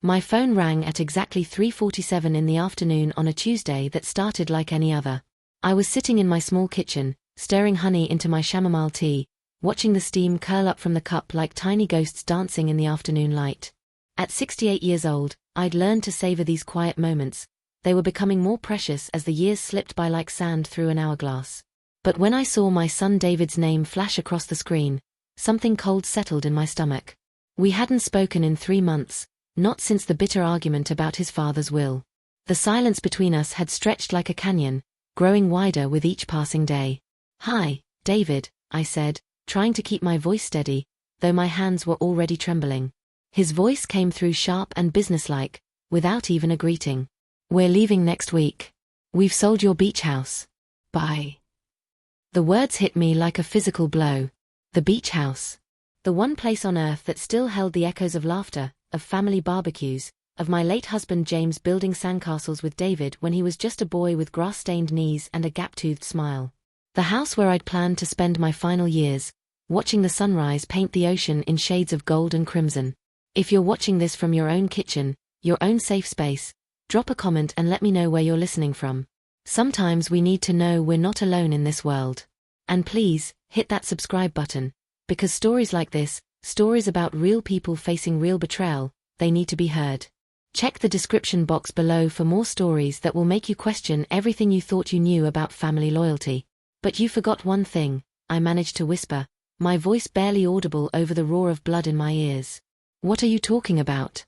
My phone rang at exactly 3:47 in the afternoon on a Tuesday that started like any other. I was sitting in my small kitchen, stirring honey into my chamomile tea, watching the steam curl up from the cup like tiny ghosts dancing in the afternoon light. At 68 years old, I'd learned to savor these quiet moments. They were becoming more precious as the years slipped by like sand through an hourglass. But when I saw my son David's name flash across the screen, something cold settled in my stomach. We hadn't spoken in 3 months, not since the bitter argument about his father's will. The silence between us had stretched like a canyon, growing wider with each passing day. "Hi, David," I said, trying to keep my voice steady, though my hands were already trembling. His voice came through sharp and businesslike, without even a greeting. "We're leaving next week. We've sold your beach house. Bye." The words hit me like a physical blow. The beach house. The one place on earth that still held the echoes of laughter, of family barbecues, of my late husband James building sandcastles with David when he was just a boy with grass-stained knees and a gap-toothed smile. The house where I'd planned to spend my final years, watching the sunrise paint the ocean in shades of gold and crimson. If you're watching this from your own kitchen, your own safe space, drop a comment and let me know where you're listening from. Sometimes we need to know we're not alone in this world. And please, hit that subscribe button, because stories like this, stories about real people facing real betrayal, they need to be heard. Check the description box below for more stories that will make you question everything you thought you knew about family loyalty. "But you forgot one thing," I managed to whisper, my voice barely audible over the roar of blood in my ears. "What are you talking about?"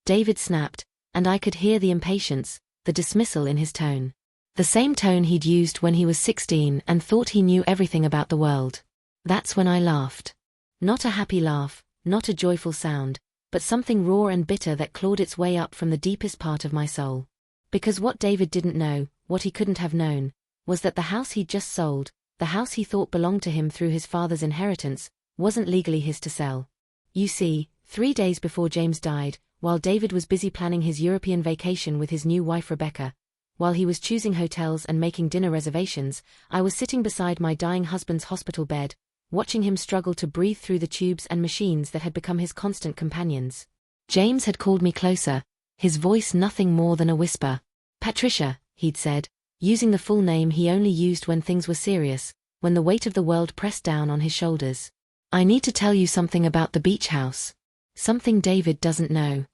David snapped, and I could hear the impatience, the dismissal in his tone. The same tone he'd used when he was 16 and thought he knew everything about the world. That's when I laughed. Not a happy laugh, not a joyful sound, but something raw and bitter that clawed its way up from the deepest part of my soul. Because what David didn't know, what he couldn't have known, was that the house he'd just sold, the house he thought belonged to him through his father's inheritance, wasn't legally his to sell. You see, 3 days before James died, while David was busy planning his European vacation with his new wife Rebecca, while he was choosing hotels and making dinner reservations, I was sitting beside my dying husband's hospital bed, watching him struggle to breathe through the tubes and machines that had become his constant companions. James had called me closer, his voice nothing more than a whisper. "Patricia," he'd said, using the full name he only used when things were serious, when the weight of the world pressed down on his shoulders. "I need to tell you something about the beach house. Something David doesn't know."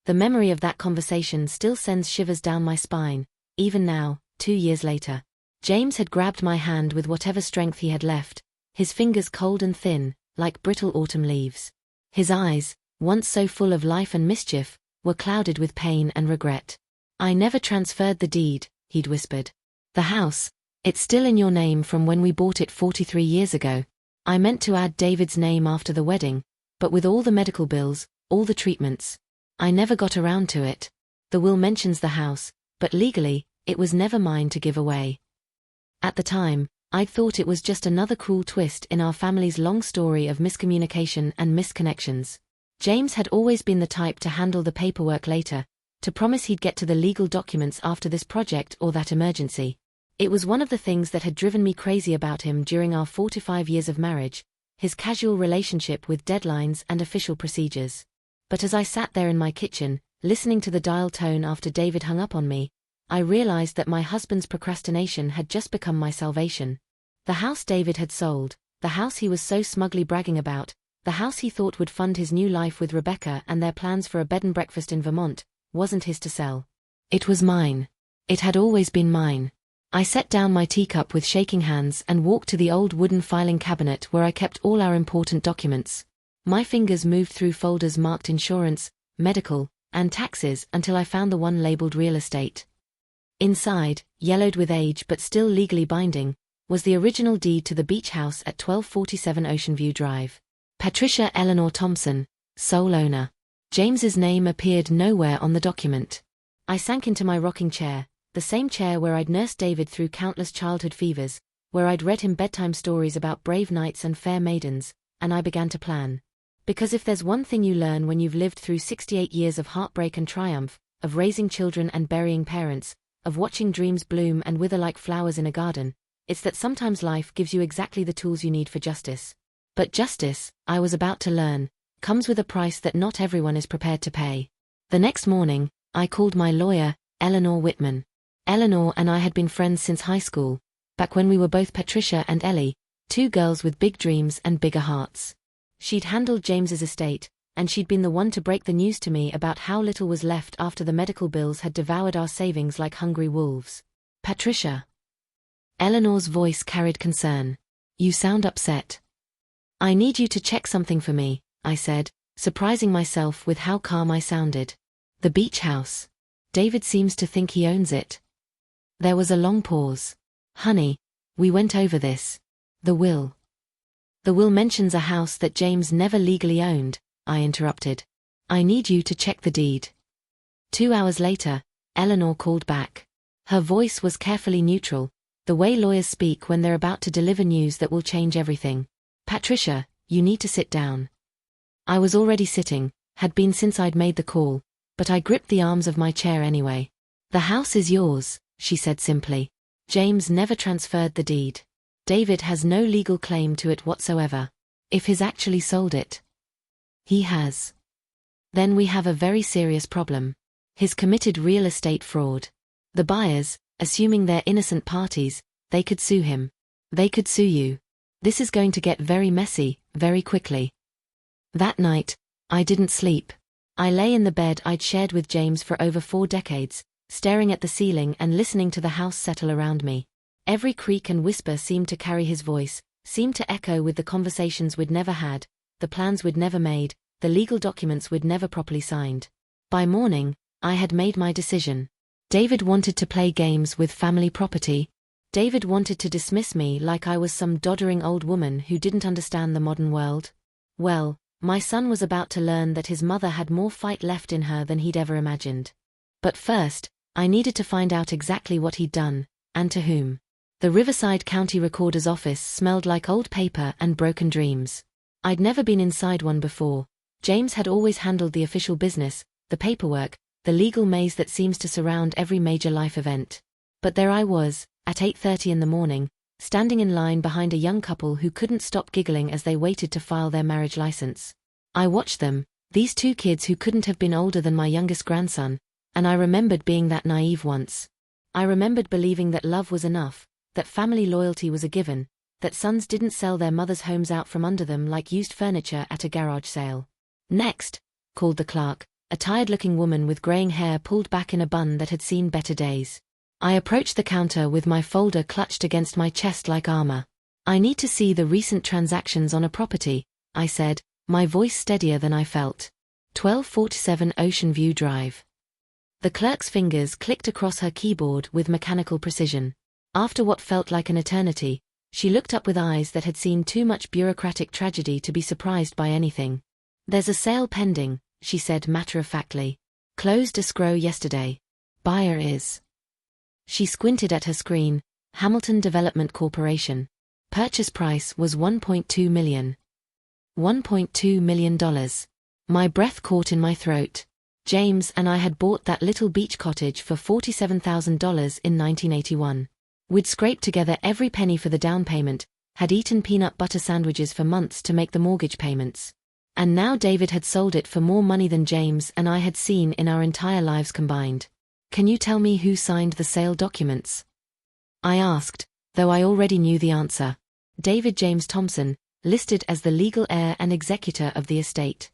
The memory of that conversation still sends shivers down my spine, even now, 2 years later. James had grabbed my hand with whatever strength he had left, his fingers cold and thin, like brittle autumn leaves. His eyes, once so full of life and mischief, were clouded with pain and regret. "I never transferred the deed," he'd whispered. "The house, it's still in your name from when we bought it 43 years ago. I meant to add David's name after the wedding, but with all the medical bills, all the treatments, I never got around to it. The will mentions the house, but legally, it was never mine to give away." At the time, I'd thought it was just another cruel twist in our family's long story of miscommunication and misconnections. James had always been the type to handle the paperwork later, to promise he'd get to the legal documents after this project or that emergency. It was one of the things that had driven me crazy about him during our 4 to 5 years of marriage, his casual relationship with deadlines and official procedures. But as I sat there in my kitchen, listening to the dial tone after David hung up on me, I realized that my husband's procrastination had just become my salvation. The house David had sold, the house he was so smugly bragging about, the house he thought would fund his new life with Rebecca and their plans for a bed and breakfast in Vermont, wasn't his to sell. It was mine. It had always been mine. I set down my teacup with shaking hands and walked to the old wooden filing cabinet where I kept all our important documents. My fingers moved through folders marked insurance, medical, and taxes until I found the one labeled real estate. Inside, yellowed with age but still legally binding, was the original deed to the beach house at 1247 Ocean View Drive. Patricia Eleanor Thompson, sole owner. James's name appeared nowhere on the document. I sank into my rocking chair, the same chair where I'd nursed David through countless childhood fevers, where I'd read him bedtime stories about brave knights and fair maidens, and I began to plan. Because if there's one thing you learn when you've lived through 68 years of heartbreak and triumph, of raising children and burying parents, of watching dreams bloom and wither like flowers in a garden, it's that sometimes life gives you exactly the tools you need for justice. But justice, I was about to learn, comes with a price that not everyone is prepared to pay. The next morning, I called my lawyer, Eleanor Whitman. Eleanor and I had been friends since high school, back when we were both Patricia and Ellie, two girls with big dreams and bigger hearts. She'd handled James's estate, and she'd been the one to break the news to me about how little was left after the medical bills had devoured our savings like hungry wolves. Patricia. Eleanor's voice carried concern. You sound upset. I need you to check something for me, I said, surprising myself with how calm I sounded. The beach house. David seems to think he owns it. There was a long pause. Honey, we went over this. The will. The will mentions a house that James never legally owned, I interrupted. I need you to check the deed. 2 hours later, Eleanor called back. Her voice was carefully neutral, the way lawyers speak when they're about to deliver news that will change everything. Patricia, you need to sit down. I was already sitting, had been since I'd made the call, but I gripped the arms of my chair anyway. The house is yours, she said simply. James never transferred the deed. David has no legal claim to it whatsoever. If he's actually sold it. He has. Then we have a very serious problem. He's committed real estate fraud. The buyers, assuming they're innocent parties, they could sue him. They could sue you. This is going to get very messy, very quickly. That night, I didn't sleep. I lay in the bed I'd shared with James for over 4 decades, staring at the ceiling and listening to the house settle around me. Every creak and whisper seemed to carry his voice, seemed to echo with the conversations we'd never had, the plans we'd never made, the legal documents we'd never properly signed. By morning, I had made my decision. David wanted to play games with family property. David wanted to dismiss me like I was some doddering old woman who didn't understand the modern world. Well, my son was about to learn that his mother had more fight left in her than he'd ever imagined. But first, I needed to find out exactly what he'd done, and to whom. The Riverside County Recorder's office smelled like old paper and broken dreams. I'd never been inside one before. James had always handled the official business, the paperwork, the legal maze that seems to surround every major life event. But there I was, at 8:30 in the morning, standing in line behind a young couple who couldn't stop giggling as they waited to file their marriage license. I watched them, these 2 kids who couldn't have been older than my youngest grandson, and I remembered being that naive once. I remembered believing that love was enough, that family loyalty was a given, that sons didn't sell their mothers' homes out from under them like used furniture at a garage sale. Next, called the clerk, a tired-looking woman with graying hair pulled back in a bun that had seen better days. I approached the counter with my folder clutched against my chest like armor. I need to see the recent transactions on a property, I said, my voice steadier than I felt. 1247 Ocean View Drive. The clerk's fingers clicked across her keyboard with mechanical precision. After what felt like an eternity, she looked up with eyes that had seen too much bureaucratic tragedy to be surprised by anything. There's a sale pending, she said matter-of-factly. Closed escrow yesterday. Buyer is. She squinted at her screen. Hamilton Development Corporation. Purchase price was $1.2 million. $1.2 million. My breath caught in my throat. James and I had bought that little beach cottage for $47,000 in 1981. We'd scraped together every penny for the down payment, had eaten peanut butter sandwiches for months to make the mortgage payments. And now David had sold it for more money than James and I had seen in our entire lives combined. Can you tell me who signed the sale documents? I asked, though I already knew the answer. David James Thompson, listed as the legal heir and executor of the estate.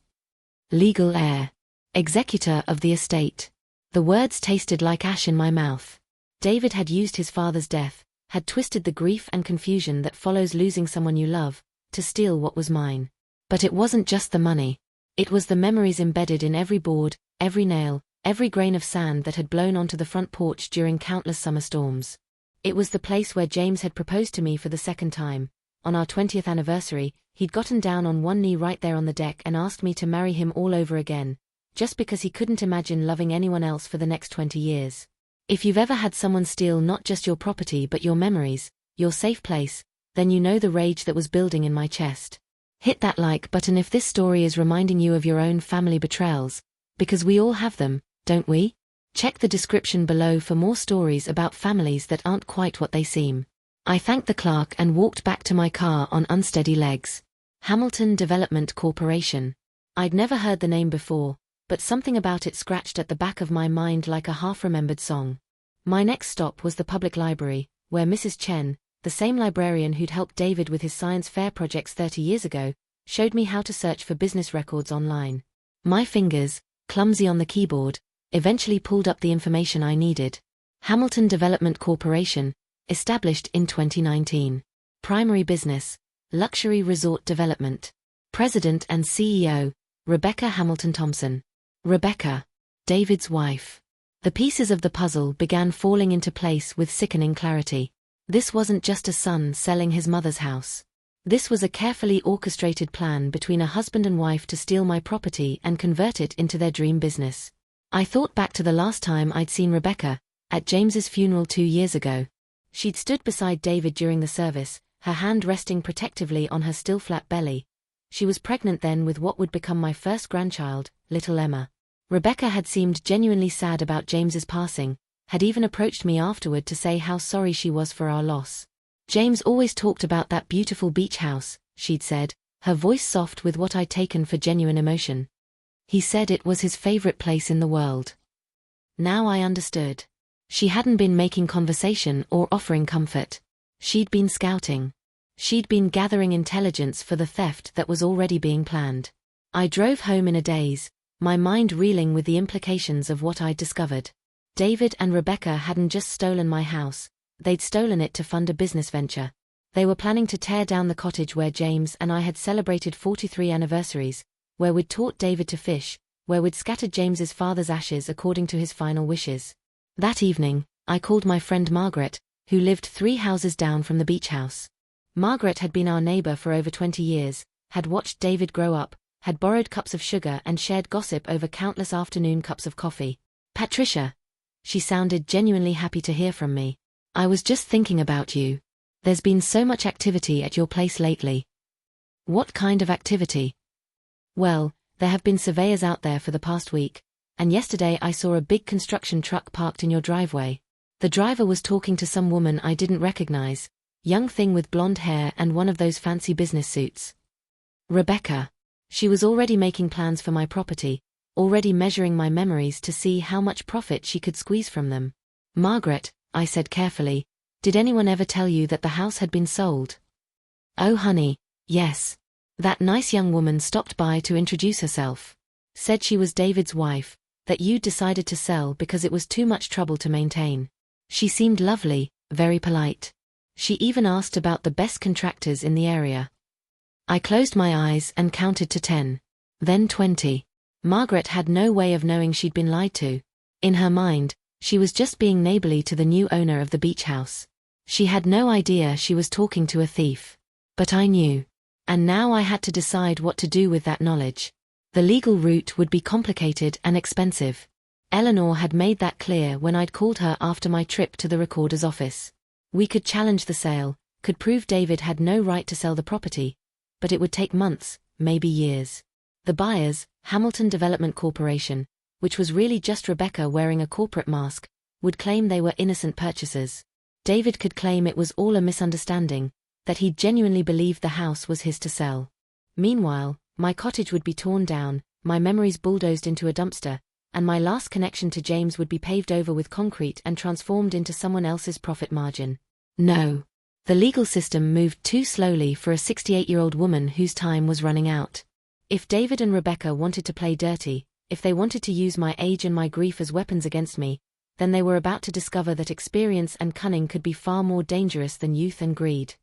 Legal heir. Executor of the estate. The words tasted like ash in my mouth. David had used his father's death, had twisted the grief and confusion that follows losing someone you love, to steal what was mine. But it wasn't just the money. It was the memories embedded in every board, every nail, every grain of sand that had blown onto the front porch during countless summer storms. It was the place where James had proposed to me for the second time. On our 20th anniversary, he'd gotten down on one knee right there on the deck and asked me to marry him all over again, just because he couldn't imagine loving anyone else for the next 20 years. If you've ever had someone steal not just your property but your memories, your safe place, then you know the rage that was building in my chest. Hit that like button if this story is reminding you of your own family betrayals, because we all have them, don't we? Check the description below for more stories about families that aren't quite what they seem. I thanked the clerk and walked back to my car on unsteady legs. Hamilton Development Corporation. I'd never heard the name before, but something about it scratched at the back of my mind like a half-remembered song. My next stop was the public library, where Mrs. Chen, the same librarian who'd helped David with his science fair projects 30 years ago, showed me how to search for business records online. My fingers, clumsy on the keyboard, eventually pulled up the information I needed. Hamilton Development Corporation, established in 2019. Primary business, luxury resort development. President and CEO, Rebecca Hamilton Thompson. Rebecca, David's wife. The pieces of the puzzle began falling into place with sickening clarity. This wasn't just a son selling his mother's house. This was a carefully orchestrated plan between a husband and wife to steal my property and convert it into their dream business. I thought back to the last time I'd seen Rebecca, at James's funeral 2 years ago. She'd stood beside David during the service, her hand resting protectively on her still flat belly. She was pregnant then with what would become my first grandchild, little Emma. Rebecca had seemed genuinely sad about James's passing, had even approached me afterward to say how sorry she was for our loss. James always talked about that beautiful beach house, she'd said, her voice soft with what I'd taken for genuine emotion. He said it was his favorite place in the world. Now I understood. She hadn't been making conversation or offering comfort. She'd been scouting. She'd been gathering intelligence for the theft that was already being planned. I drove home in a daze, my mind reeling with the implications of what I'd discovered. David and Rebecca hadn't just stolen my house, they'd stolen it to fund a business venture. They were planning to tear down the cottage where James and I had celebrated 43 anniversaries, where we'd taught David to fish, where we'd scattered James's father's ashes according to his final wishes. That evening, I called my friend Margaret, who lived 3 houses down from the beach house. Margaret had been our neighbor for over 20 years, had watched David grow up, had borrowed cups of sugar and shared gossip over countless afternoon cups of coffee. Patricia. She sounded genuinely happy to hear from me. I was just thinking about you. There's been so much activity at your place lately. What kind of activity? Well, there have been surveyors out there for the past week, and yesterday I saw a big construction truck parked in your driveway. The driver was talking to some woman I didn't recognize, young thing with blonde hair and one of those fancy business suits. Rebecca. She was already making plans for my property, already measuring my memories to see how much profit she could squeeze from them. Margaret, I said carefully, did anyone ever tell you that the house had been sold? Oh honey, yes. That nice young woman stopped by to introduce herself. Said she was David's wife, that you'd decided to sell because it was too much trouble to maintain. She seemed lovely, very polite. She even asked about the best contractors in the area. I closed my eyes and counted to 10. Then 20. Margaret had no way of knowing she'd been lied to. In her mind, she was just being neighborly to the new owner of the beach house. She had no idea she was talking to a thief. But I knew. And now I had to decide what to do with that knowledge. The legal route would be complicated and expensive. Eleanor had made that clear when I'd called her after my trip to the recorder's office. We could challenge the sale, could prove David had no right to sell the property, but it would take months, maybe years. The buyers, Hamilton Development Corporation, which was really just Rebecca wearing a corporate mask, would claim they were innocent purchasers. David could claim it was all a misunderstanding, that he genuinely believed the house was his to sell. Meanwhile, my cottage would be torn down, my memories bulldozed into a dumpster, and my last connection to James would be paved over with concrete and transformed into someone else's profit margin. No. The legal system moved too slowly for a 68-year-old woman whose time was running out. If David and Rebecca wanted to play dirty, if they wanted to use my age and my grief as weapons against me, then they were about to discover that experience and cunning could be far more dangerous than youth and greed.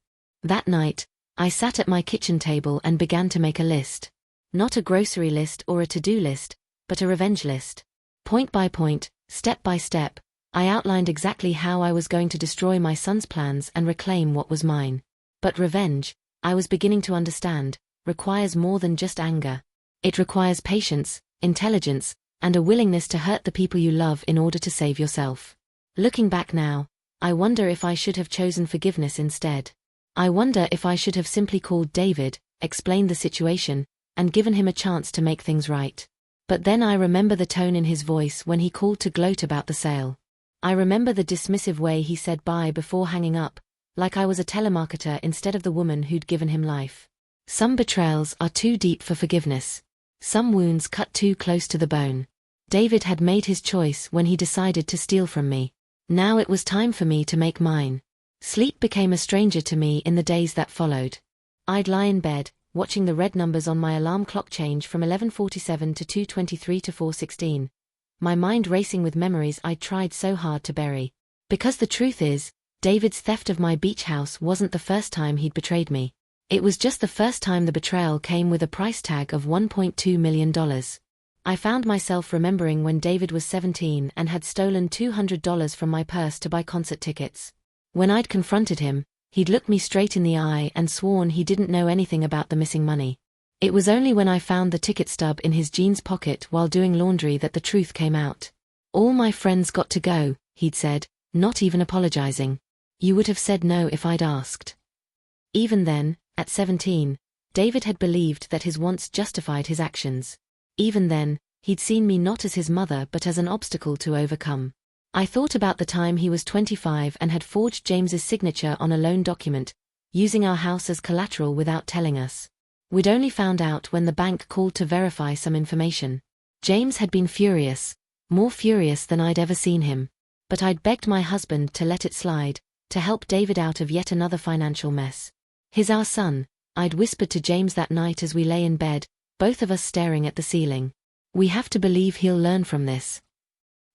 That night, I sat at my kitchen table and began to make a list. Not a grocery list or a to-do list, but a revenge list. Point by point, step by step, I outlined exactly how I was going to destroy my son's plans and reclaim what was mine. But revenge, I was beginning to understand, requires more than just anger. It requires patience, intelligence, and a willingness to hurt the people you love in order to save yourself. Looking back now, I wonder if I should have chosen forgiveness instead. I wonder if I should have simply called David, explained the situation, and given him a chance to make things right. But then I remember the tone in his voice when he called to gloat about the sale. I remember the dismissive way he said bye before hanging up, like I was a telemarketer instead of the woman who'd given him life. Some betrayals are too deep for forgiveness. Some wounds cut too close to the bone. David had made his choice when he decided to steal from me. Now it was time for me to make mine. Sleep became a stranger to me in the days that followed. I'd lie in bed, watching the red numbers on my alarm clock change from 11:47 to 2:23 to 4:16. My mind racing with memories I'd tried so hard to bury. Because the truth is, David's theft of my beach house wasn't the first time he'd betrayed me. It was just the first time the betrayal came with a price tag of $1.2 million. I found myself remembering when David was 17 and had stolen $200 from my purse to buy concert tickets. When I'd confronted him, he'd looked me straight in the eye and sworn he didn't know anything about the missing money. It was only when I found the ticket stub in his jeans pocket while doing laundry that the truth came out. "All my friends got to go," he'd said, not even apologizing. "You would have said no if I'd asked." Even then, at 17, David had believed that his wants justified his actions. Even then, he'd seen me not as his mother but as an obstacle to overcome. I thought about the time he was 25 and had forged James's signature on a loan document, using our house as collateral without telling us. We'd only found out when the bank called to verify some information. James had been furious, more furious than I'd ever seen him. But I'd begged my husband to let it slide, to help David out of yet another financial mess. "He's our son," I'd whispered to James that night as we lay in bed, both of us staring at the ceiling. "We have to believe he'll learn from this."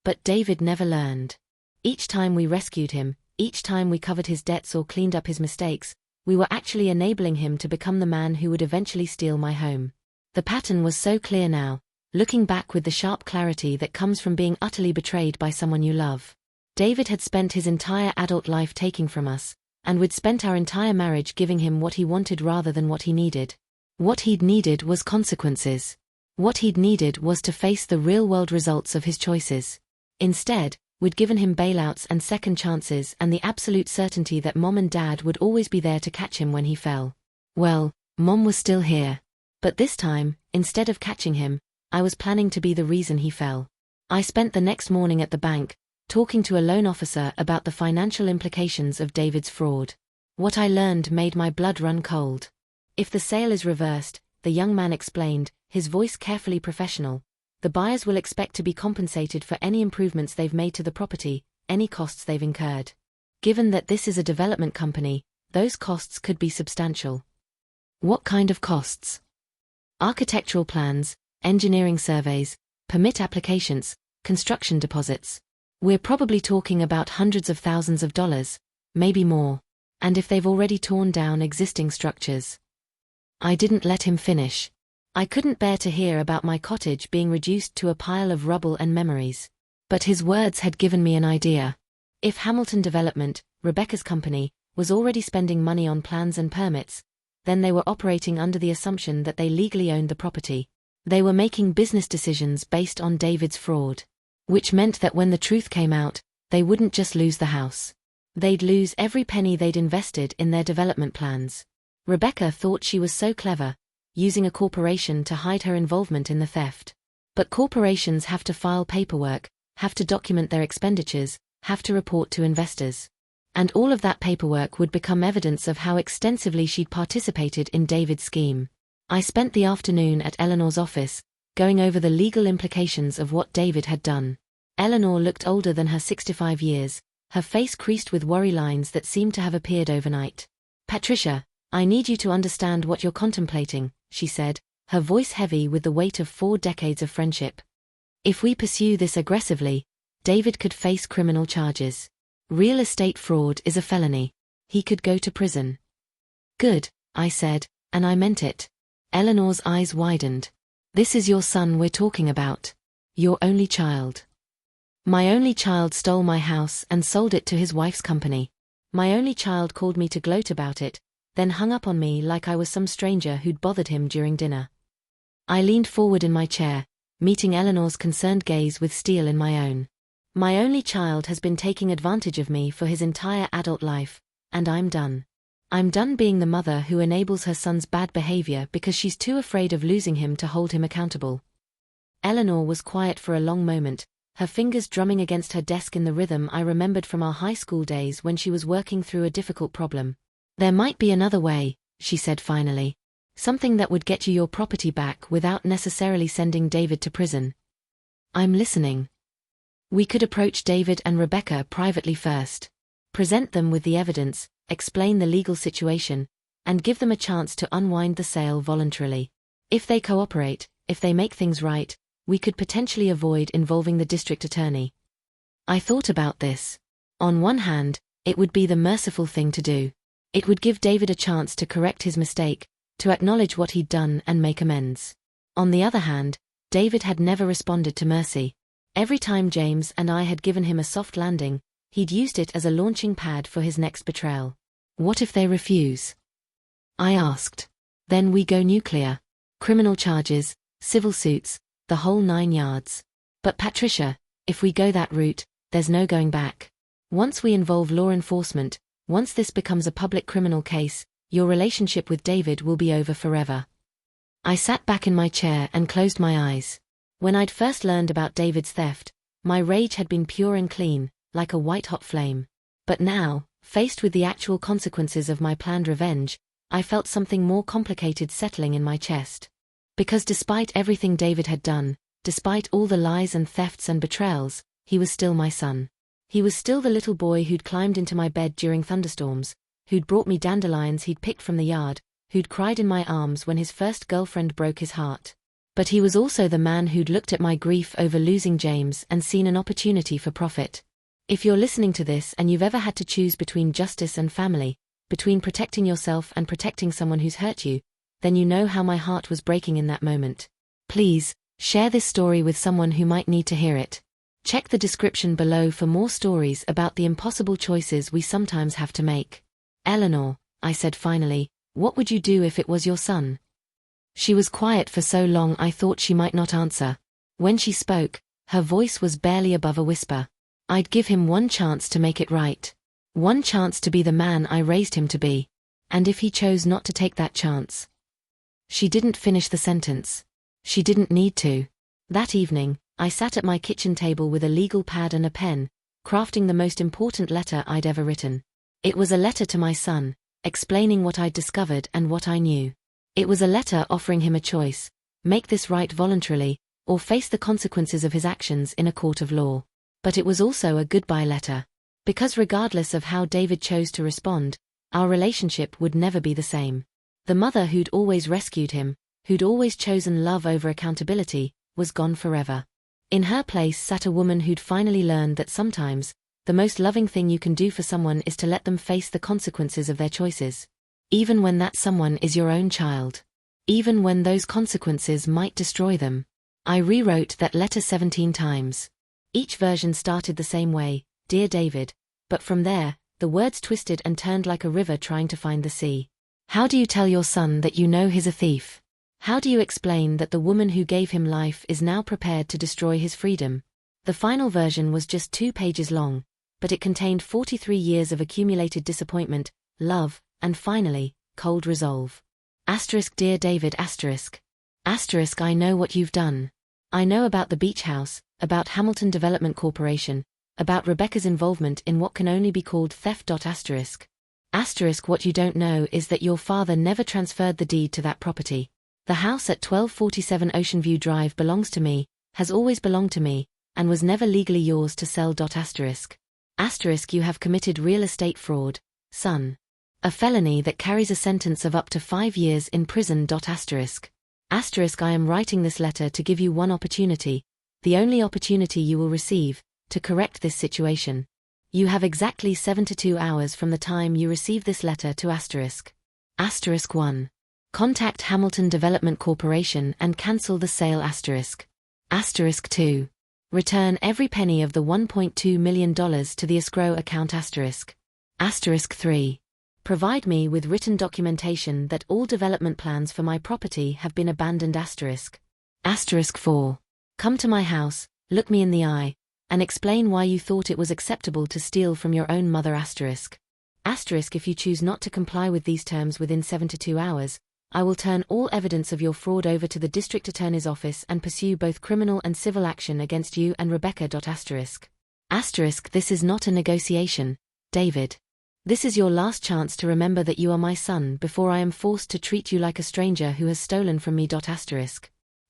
But David never learned. Each time we rescued him, each time we covered his debts or cleaned up his mistakes, we were actually enabling him to become the man who would eventually steal my home. The pattern was so clear now, looking back with the sharp clarity that comes from being utterly betrayed by someone you love. David had spent his entire adult life taking from us, and we'd spent our entire marriage giving him what he wanted rather than what he needed. What he'd needed was consequences. What he'd needed was to face the real-world results of his choices. Instead, we'd given him bailouts and second chances and the absolute certainty that Mom and Dad would always be there to catch him when he fell. Well, Mom was still here. But this time, instead of catching him, I was planning to be the reason he fell. I spent the next morning at the bank, talking to a loan officer about the financial implications of David's fraud. What I learned made my blood run cold. "If the sale is reversed," the young man explained, his voice carefully professional, "the buyers will expect to be compensated for any improvements they've made to the property, any costs they've incurred. Given that this is a development company, those costs could be substantial." "What kind of costs?" "Architectural plans, engineering surveys, permit applications, construction deposits. We're probably talking about hundreds of thousands of dollars, maybe more. And if they've already torn down existing structures." I didn't let him finish. I couldn't bear to hear about my cottage being reduced to a pile of rubble and memories. But his words had given me an idea. If Hamilton Development, Rebecca's company, was already spending money on plans and permits, then they were operating under the assumption that they legally owned the property. They were making business decisions based on David's fraud. Which meant that when the truth came out, they wouldn't just lose the house. They'd lose every penny they'd invested in their development plans. Rebecca thought she was so clever, using a corporation to hide her involvement in the theft. But corporations have to file paperwork, have to document their expenditures, have to report to investors. And all of that paperwork would become evidence of how extensively she'd participated in David's scheme. I spent the afternoon at Eleanor's office, going over the legal implications of what David had done. Eleanor looked older than her 65 years, her face creased with worry lines that seemed to have appeared overnight. "Patricia, I need you to understand what you're contemplating," she said, her voice heavy with the weight of 4 decades of friendship. "If we pursue this aggressively, David could face criminal charges. Real estate fraud is a felony. He could go to prison." "Good," I said, and I meant it. Eleanor's eyes widened. "This is your son we're talking about. Your only child." "My only child stole my house and sold it to his wife's company. My only child called me to gloat about it, then hung up on me like I was some stranger who'd bothered him during dinner." I leaned forward in my chair, meeting Eleanor's concerned gaze with steel in my own. "My only child has been taking advantage of me for his entire adult life, and I'm done. I'm done being the mother who enables her son's bad behavior because she's too afraid of losing him to hold him accountable." Eleanor was quiet for a long moment, her fingers drumming against her desk in the rhythm I remembered from our high school days when she was working through a difficult problem. "There might be another way," she said finally. Something that would get you your property back without necessarily sending David to prison. I'm listening. We could approach David and Rebecca privately first. Present them with the evidence, explain the legal situation, and give them a chance to unwind the sale voluntarily. If they cooperate, if they make things right, we could potentially avoid involving the district attorney. I thought about this. On one hand, it would be the merciful thing to do. It would give David a chance to correct his mistake, to acknowledge what he'd done and make amends. On the other hand, David had never responded to mercy. Every time James and I had given him a soft landing, he'd used it as a launching pad for his next betrayal. What if they refuse? I asked. Then we go nuclear. Criminal charges, civil suits, the whole 9 yards. But Patricia, if we go that route, there's no going back. Once we involve law enforcement, once this becomes a public criminal case, your relationship with David will be over forever. I sat back in my chair and closed my eyes. When I'd first learned about David's theft, my rage had been pure and clean, like a white-hot flame. But now, faced with the actual consequences of my planned revenge, I felt something more complicated settling in my chest. Because despite everything David had done, despite all the lies and thefts and betrayals, he was still my son. He was still the little boy who'd climbed into my bed during thunderstorms, who'd brought me dandelions he'd picked from the yard, who'd cried in my arms when his first girlfriend broke his heart. But he was also the man who'd looked at my grief over losing James and seen an opportunity for profit. If you're listening to this and you've ever had to choose between justice and family, between protecting yourself and protecting someone who's hurt you, then you know how my heart was breaking in that moment. Please, share this story with someone who might need to hear it. Check the description below for more stories about the impossible choices we sometimes have to make. Eleanor, I said finally, what would you do if it was your son? She was quiet for so long I thought she might not answer. When she spoke, her voice was barely above a whisper. I'd give him one chance to make it right. One chance to be the man I raised him to be. And if he chose not to take that chance? She didn't finish the sentence. She didn't need to. That evening, I sat at my kitchen table with a legal pad and a pen, crafting the most important letter I'd ever written. It was a letter to my son, explaining what I'd discovered and what I knew. It was a letter offering him a choice: make this right voluntarily, or face the consequences of his actions in a court of law. But it was also a goodbye letter. Because regardless of how David chose to respond, our relationship would never be the same. The mother who'd always rescued him, who'd always chosen love over accountability, was gone forever. In her place sat a woman who'd finally learned that sometimes, the most loving thing you can do for someone is to let them face the consequences of their choices. Even when that someone is your own child. Even when those consequences might destroy them. I rewrote that letter 17 times. Each version started the same way, "Dear David," but from there, the words twisted and turned like a river trying to find the sea. How do you tell your son that you know he's a thief? How do you explain that the woman who gave him life is now prepared to destroy his freedom? The final version was just 2 pages long, but it contained 43 years of accumulated disappointment, love, and finally, cold resolve. Dear David I know what you've done. I know about the beach house, about Hamilton Development Corporation, about Rebecca's involvement in what can only be called theft. What you don't know is that your father never transferred the deed to that property. The house at 1247 Ocean View Drive belongs to me, has always belonged to me, and was never legally yours to sell. You have committed real estate fraud, son. A felony that carries a sentence of up to 5 years in prison. I am writing this letter to give you one opportunity, the only opportunity you will receive, to correct this situation. You have exactly 72 hours from the time you receive this letter to *. 1. Contact Hamilton Development Corporation and cancel the sale. *. 2. Return every penny of the $1.2 million to the escrow account. *. 3. Provide me with written documentation that all development plans for my property have been abandoned. * 4. Come to my house, look me in the eye, and explain why you thought it was acceptable to steal from your own mother. If you choose not to comply with these terms within 72 hours, I will turn all evidence of your fraud over to the district attorney's office and pursue both criminal and civil action against you and Rebecca. This is not a negotiation, David. This is your last chance to remember that you are my son before I am forced to treat you like a stranger who has stolen from me.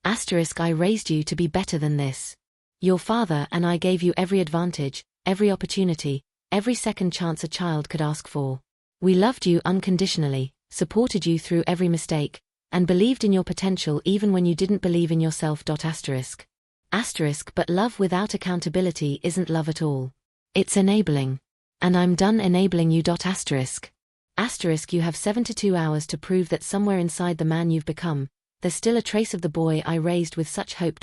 I raised you to be better than this. Your father and I gave you every advantage, every opportunity, every second chance a child could ask for. We loved you unconditionally, supported you through every mistake, and believed in your potential even when you didn't believe in yourself. But love without accountability isn't love at all. It's enabling. And I'm done enabling you. You have 72 hours to prove that somewhere inside the man you've become, there's still a trace of the boy I raised with such hope.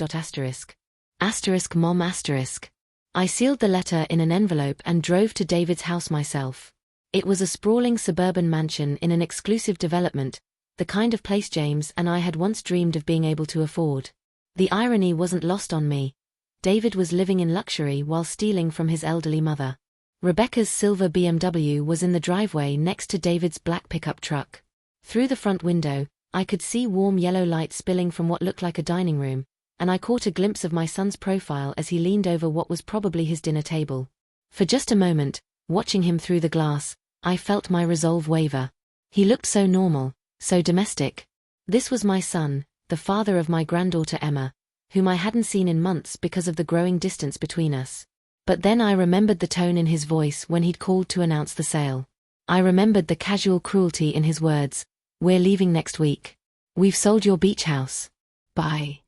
Mom. I sealed the letter in an envelope and drove to David's house myself. It was a sprawling suburban mansion in an exclusive development, the kind of place James and I had once dreamed of being able to afford. The irony wasn't lost on me. David was living in luxury while stealing from his elderly mother. Rebecca's silver BMW was in the driveway next to David's black pickup truck. Through the front window, I could see warm yellow light spilling from what looked like a dining room, and I caught a glimpse of my son's profile as he leaned over what was probably his dinner table. For just a moment, watching him through the glass, I felt my resolve waver. He looked so normal, so domestic. This was my son, the father of my granddaughter Emma, whom I hadn't seen in months because of the growing distance between us. But then I remembered the tone in his voice when he'd called to announce the sale. I remembered the casual cruelty in his words. We're leaving next week. We've sold your beach house. Bye.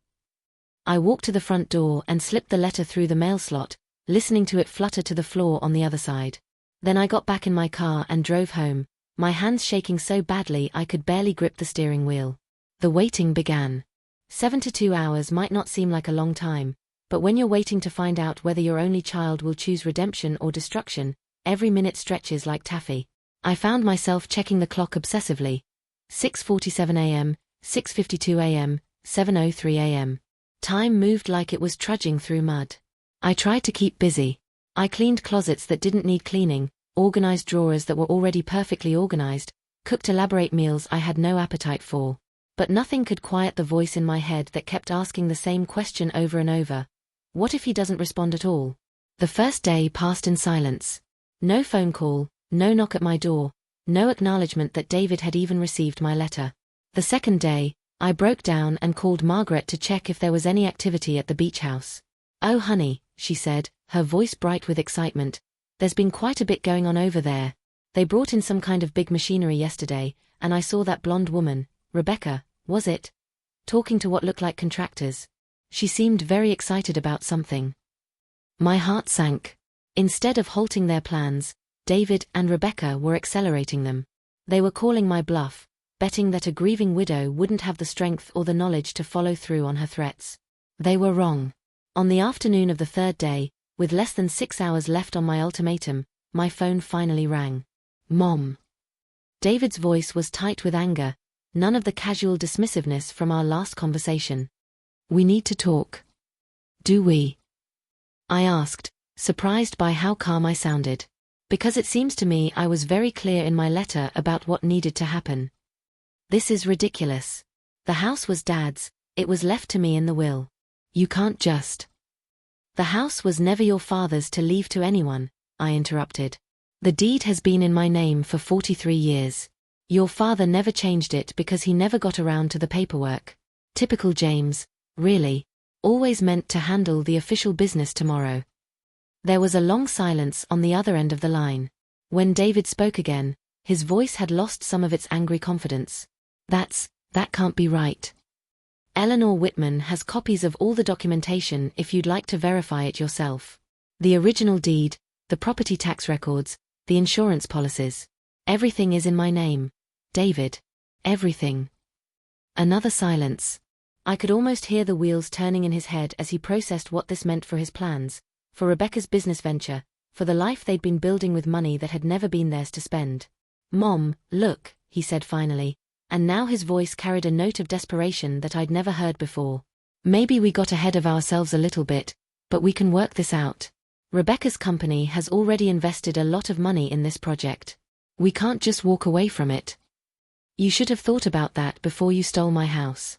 I walked to the front door and slipped the letter through the mail slot, listening to it flutter to the floor on the other side. Then I got back in my car and drove home, my hands shaking so badly I could barely grip the steering wheel. The waiting began. 72 hours might not seem like a long time, but when you're waiting to find out whether your only child will choose redemption or destruction, every minute stretches like taffy. I found myself checking the clock obsessively. 6:47 a.m., 6:52 a.m., 7:03 a.m. Time moved like it was trudging through mud. I tried to keep busy. I cleaned closets that didn't need cleaning, organized drawers that were already perfectly organized, cooked elaborate meals I had no appetite for. But nothing could quiet the voice in my head that kept asking the same question over and over. What if he doesn't respond at all? The first day passed in silence. No phone call, no knock at my door, no acknowledgement that David had even received my letter. The second day, I broke down and called Margaret to check if there was any activity at the beach house. "Oh honey," she said, her voice bright with excitement. "There's been quite a bit going on over there. They brought in some kind of big machinery yesterday, and I saw that blonde woman, Rebecca, was it? Talking to what looked like contractors. She seemed very excited about something." My heart sank. Instead of halting their plans, David and Rebecca were accelerating them. They were calling my bluff, betting that a grieving widow wouldn't have the strength or the knowledge to follow through on her threats. They were wrong. On the afternoon of the third day, with less than 6 hours left on my ultimatum, my phone finally rang. "Mom." David's voice was tight with anger, none of the casual dismissiveness from our last conversation. "We need to talk." "Do we?" I asked, surprised by how calm I sounded. Because it seems to me I was very clear in my letter about what needed to happen. "This is ridiculous. The house was Dad's, it was left to me in the will. You can't just—" "The house was never your father's to leave to anyone," I interrupted. "The deed has been in my name for 43 years. Your father never changed it because he never got around to the paperwork. Typical James, really. Always meant to handle the official business tomorrow." There was a long silence on the other end of the line. When David spoke again, his voice had lost some of its angry confidence. That can't be right. Eleanor Whitman has copies of all the documentation if you'd like to verify it yourself. The original deed, the property tax records, the insurance policies. Everything is in my name. David. Everything." Another silence. I could almost hear the wheels turning in his head as he processed what this meant for his plans, for Rebecca's business venture, for the life they'd been building with money that had never been theirs to spend. "Mom, look," he said finally, and now his voice carried a note of desperation that I'd never heard before. "Maybe we got ahead of ourselves a little bit, but we can work this out. Rebecca's company has already invested a lot of money in this project. We can't just walk away from it. You should have thought about that before you stole my house."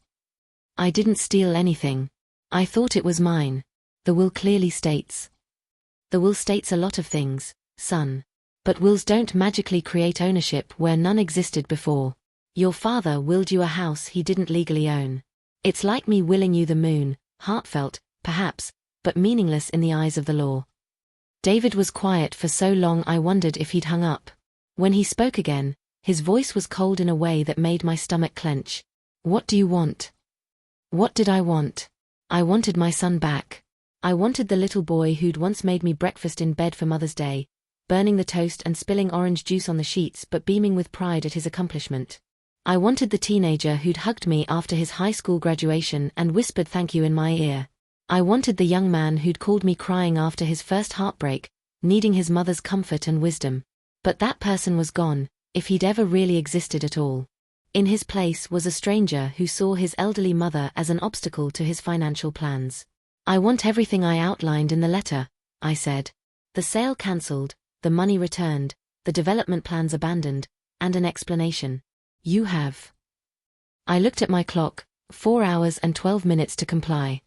"I didn't steal anything. I thought it was mine. The will clearly states." "The will states a lot of things, son. But wills don't magically create ownership where none existed before. Your father willed you a house he didn't legally own. It's like me willing you the moon, heartfelt, perhaps, but meaningless in the eyes of the law. David was quiet for so long I wondered if he'd hung up. When he spoke again, his voice was cold in a way that made my stomach clench. What do you want? What did I want? I wanted my son back. I wanted the little boy who'd once made me breakfast in bed for Mother's Day, burning the toast and spilling orange juice on the sheets but beaming with pride at his accomplishment. I wanted the teenager who'd hugged me after his high school graduation and whispered thank you in my ear. I wanted the young man who'd called me crying after his first heartbreak, needing his mother's comfort and wisdom. But that person was gone, if he'd ever really existed at all. In his place was a stranger who saw his elderly mother as an obstacle to his financial plans. I want everything I outlined in the letter, I said. The sale cancelled, the money returned, the development plans abandoned, and an explanation. You have. I looked at my clock, 4 hours and 12 minutes to comply.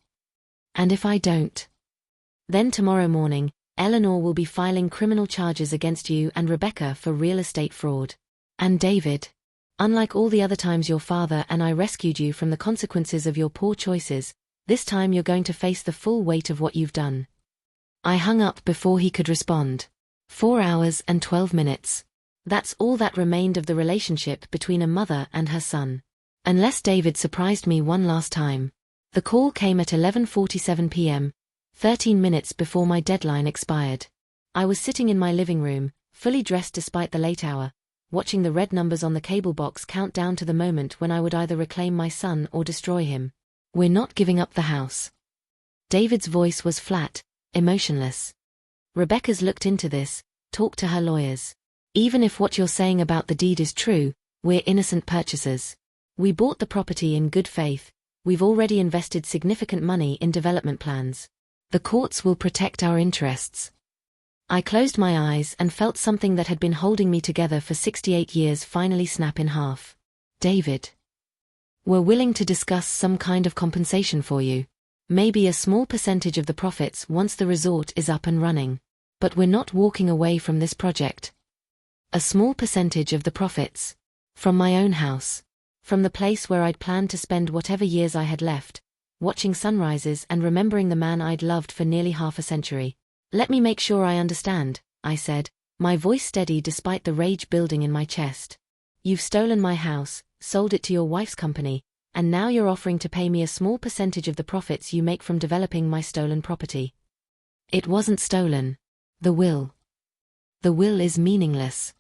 And if I don't? Then tomorrow morning, Eleanor will be filing criminal charges against you and Rebecca for real estate fraud. And David, unlike all the other times your father and I rescued you from the consequences of your poor choices, this time you're going to face the full weight of what you've done. I hung up before he could respond. 4 hours and 12 minutes. That's all that remained of the relationship between a mother and her son. Unless David surprised me one last time. The call came at 11:47 p.m., 13 minutes before my deadline expired. I was sitting in my living room, fully dressed despite the late hour, watching the red numbers on the cable box count down to the moment when I would either reclaim my son or destroy him. We're not giving up the house. David's voice was flat, emotionless. Rebecca's looked into this, talked to her lawyers. Even if what you're saying about the deed is true, we're innocent purchasers. We bought the property in good faith. We've already invested significant money in development plans. The courts will protect our interests. I closed my eyes and felt something that had been holding me together for 68 years finally snap in half. David. We're willing to discuss some kind of compensation for you. Maybe a small percentage of the profits once the resort is up and running. But we're not walking away from this project. A small percentage of the profits. From my own house. From the place where I'd planned to spend whatever years I had left, watching sunrises and remembering the man I'd loved for nearly half a century. Let me make sure I understand, I said, my voice steady despite the rage building in my chest. You've stolen my house, sold it to your wife's company, and now you're offering to pay me a small percentage of the profits you make from developing my stolen property. It wasn't stolen. The will. The will is meaningless.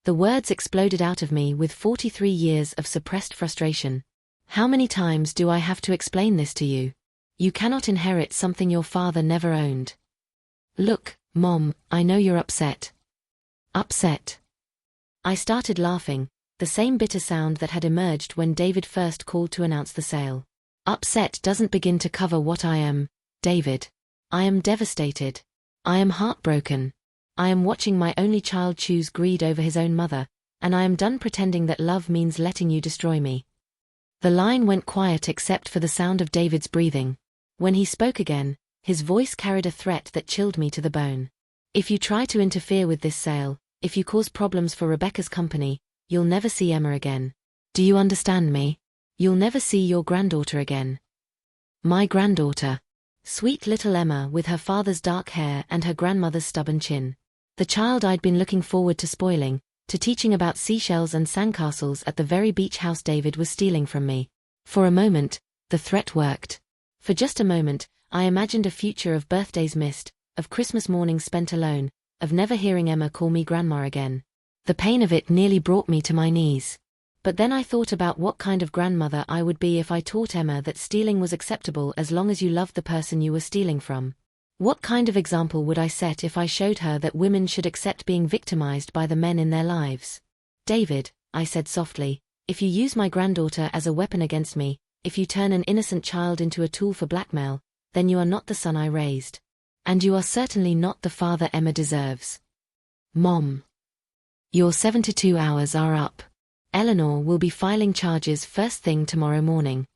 The words exploded out of me with 43 years of suppressed frustration. How many times do I have to explain this to you? You cannot inherit something your father never owned. Look, Mom, I know you're upset. Upset. I started laughing, the same bitter sound that had emerged when David first called to announce the sale. Upset doesn't begin to cover what I am, David. I am devastated. I am heartbroken. I am watching my only child choose greed over his own mother, and I am done pretending that love means letting you destroy me. The line went quiet except for the sound of David's breathing. When he spoke again, his voice carried a threat that chilled me to the bone. If you try to interfere with this sale, if you cause problems for Rebecca's company, you'll never see Emma again. Do you understand me? You'll never see your granddaughter again. My granddaughter. Sweet little Emma with her father's dark hair and her grandmother's stubborn chin. The child I'd been looking forward to spoiling, to teaching about seashells and sandcastles at the very beach house David was stealing from me. For a moment, the threat worked. For just a moment, I imagined a future of birthdays missed, of Christmas mornings spent alone, of never hearing Emma call me grandma again. The pain of it nearly brought me to my knees. But then I thought about what kind of grandmother I would be if I taught Emma that stealing was acceptable as long as you loved the person you were stealing from. What kind of example would I set if I showed her that women should accept being victimized by the men in their lives? David, I said softly, if you use my granddaughter as a weapon against me, if you turn an innocent child into a tool for blackmail, then you are not the son I raised. And you are certainly not the father Emma deserves. Mom. Your 72 hours are up. Eleanor will be filing charges first thing tomorrow morning.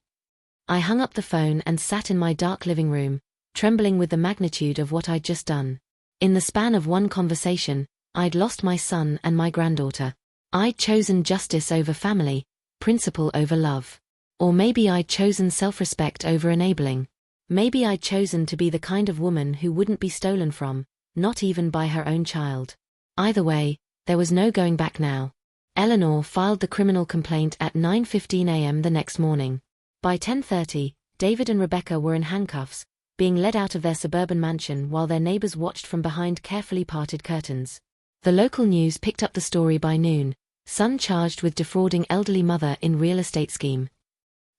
I hung up the phone and sat in my dark living room, trembling with the magnitude of what I'd just done. In the span of one conversation, I'd lost my son and my granddaughter. I'd chosen justice over family, principle over love. Or maybe I'd chosen self-respect over enabling. Maybe I'd chosen to be the kind of woman who wouldn't be stolen from, not even by her own child. Either way, there was no going back now. Eleanor filed the criminal complaint at 9:15 a.m. the next morning. By 10:30, David and Rebecca were in handcuffs, being led out of their suburban mansion while their neighbors watched from behind carefully parted curtains. The local news picked up the story by noon, son charged with defrauding elderly mother in real estate scheme.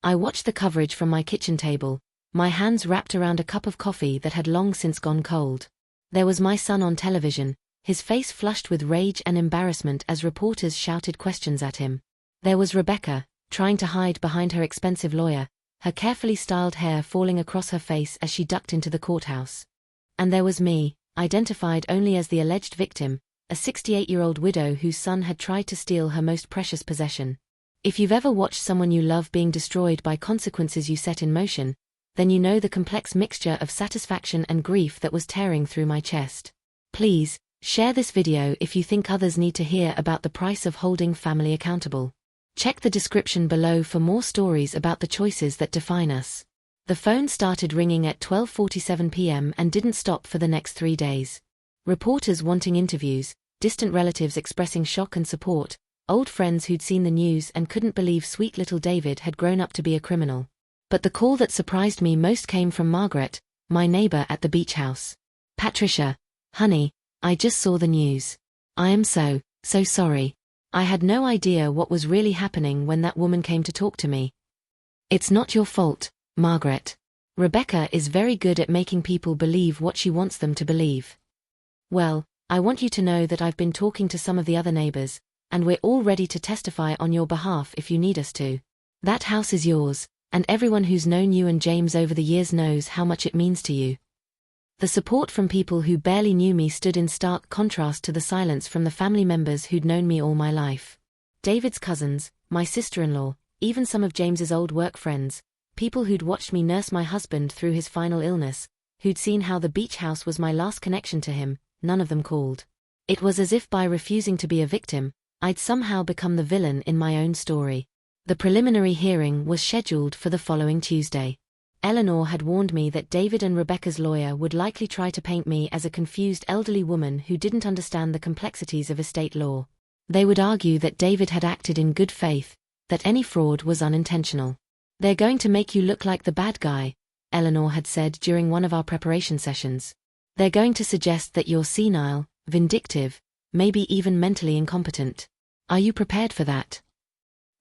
I watched the coverage from my kitchen table, my hands wrapped around a cup of coffee that had long since gone cold. There was my son on television, his face flushed with rage and embarrassment as reporters shouted questions at him. There was Rebecca, trying to hide behind her expensive lawyer, her carefully styled hair falling across her face as she ducked into the courthouse. And there was me, identified only as the alleged victim, a 68-year-old widow whose son had tried to steal her most precious possession. If you've ever watched someone you love being destroyed by consequences you set in motion, then you know the complex mixture of satisfaction and grief that was tearing through my chest. Please, share this video if you think others need to hear about the price of holding family accountable. Check the description below for more stories about the choices that define us. The phone started ringing at 12:47 p.m. and didn't stop for the next 3 days. Reporters wanting interviews, distant relatives expressing shock and support, old friends who'd seen the news and couldn't believe sweet little David had grown up to be a criminal. But the call that surprised me most came from Margaret, my neighbor at the beach house. "Patricia, honey, I just saw the news. I am so sorry. I had no idea what was really happening when that woman came to talk to me." "It's not your fault, Margaret. Rebecca is very good at making people believe what she wants them to believe." "Well, I want you to know that I've been talking to some of the other neighbors, and we're all ready to testify on your behalf if you need us to. That house is yours, and everyone who's known you and James over the years knows how much it means to you." The support from people who barely knew me stood in stark contrast to the silence from the family members who'd known me all my life. David's cousins, my sister-in-law, even some of James's old work friends, people who'd watched me nurse my husband through his final illness, who'd seen how the beach house was my last connection to him, none of them called. It was as if by refusing to be a victim, I'd somehow become the villain in my own story. The preliminary hearing was scheduled for the following Tuesday. Eleanor had warned me that David and Rebecca's lawyer would likely try to paint me as a confused elderly woman who didn't understand the complexities of estate law. They would argue that David had acted in good faith, that any fraud was unintentional. "They're going to make you look like the bad guy," Eleanor had said during one of our preparation sessions. "They're going to suggest that you're senile, vindictive, maybe even mentally incompetent. Are you prepared for that?"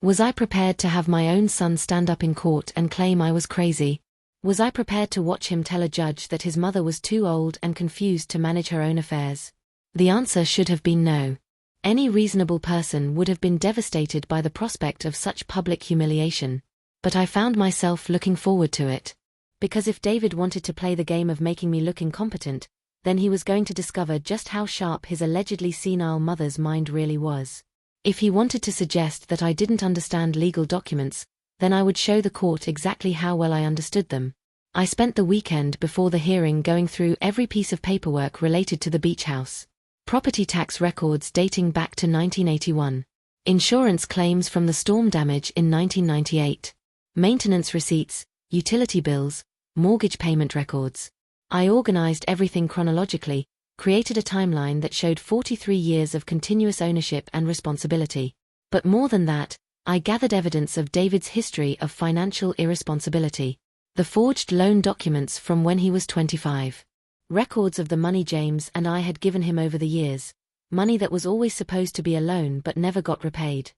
Was I prepared to have my own son stand up in court and claim I was crazy? Was I prepared to watch him tell a judge that his mother was too old and confused to manage her own affairs? The answer should have been no. Any reasonable person would have been devastated by the prospect of such public humiliation. But I found myself looking forward to it. Because if David wanted to play the game of making me look incompetent, then he was going to discover just how sharp his allegedly senile mother's mind really was. If he wanted to suggest that I didn't understand legal documents, then I would show the court exactly how well I understood them. I spent the weekend before the hearing going through every piece of paperwork related to the beach house. Property tax records dating back to 1981. Insurance claims from the storm damage in 1998. Maintenance receipts, utility bills, mortgage payment records. I organized everything chronologically, created a timeline that showed 43 years of continuous ownership and responsibility. But more than that, I gathered evidence of David's history of financial irresponsibility. The forged loan documents from when he was 25. Records of the money James and I had given him over the years. Money that was always supposed to be a loan but never got repaid.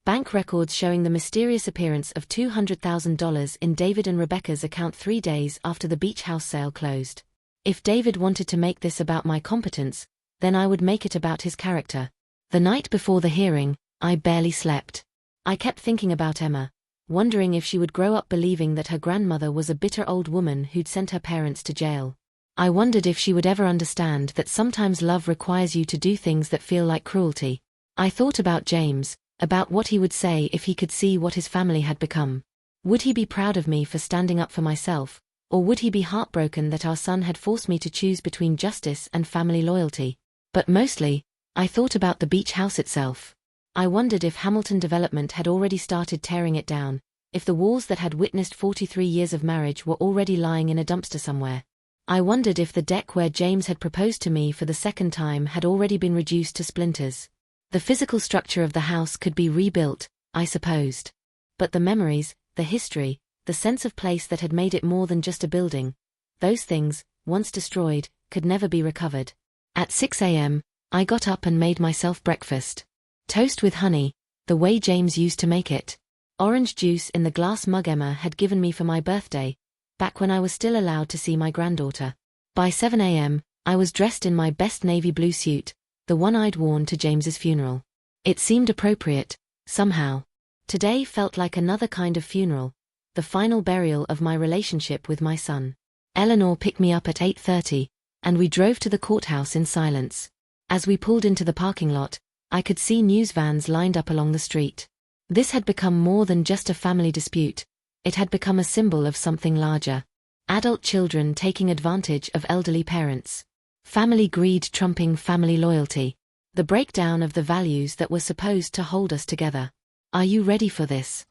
Bank records showing the mysterious appearance of $200,000 in David and Rebecca's account 3 days after the beach house sale closed. If David wanted to make this about my competence, then I would make it about his character. The night before the hearing, I barely slept. I kept thinking about Emma, wondering if she would grow up believing that her grandmother was a bitter old woman who'd sent her parents to jail. I wondered if she would ever understand that sometimes love requires you to do things that feel like cruelty. I thought about James, about what he would say if he could see what his family had become. Would he be proud of me for standing up for myself, or would he be heartbroken that our son had forced me to choose between justice and family loyalty? But mostly, I thought about the beach house itself. I wondered if Hamilton Development had already started tearing it down, if the walls that had witnessed 43 years of marriage were already lying in a dumpster somewhere. I wondered if the deck where James had proposed to me for the second time had already been reduced to splinters. The physical structure of the house could be rebuilt, I supposed. But the memories, the history, the sense of place that had made it more than just a building, those things, once destroyed, could never be recovered. At 6 a.m., I got up and made myself breakfast. Toast with honey, the way James used to make it. Orange juice in the glass mug Emma had given me for my birthday, back when I was still allowed to see my granddaughter. By 7 a.m., I was dressed in my best navy blue suit, the one I'd worn to James's funeral. It seemed appropriate, somehow. Today felt like another kind of funeral, the final burial of my relationship with my son. Eleanor picked me up at 8:30, and we drove to the courthouse in silence. As we pulled into the parking lot, I could see news vans lined up along the street. This had become more than just a family dispute. It had become a symbol of something larger. Adult children taking advantage of elderly parents. Family greed trumping family loyalty. The breakdown of the values that were supposed to hold us together. Are you ready for this?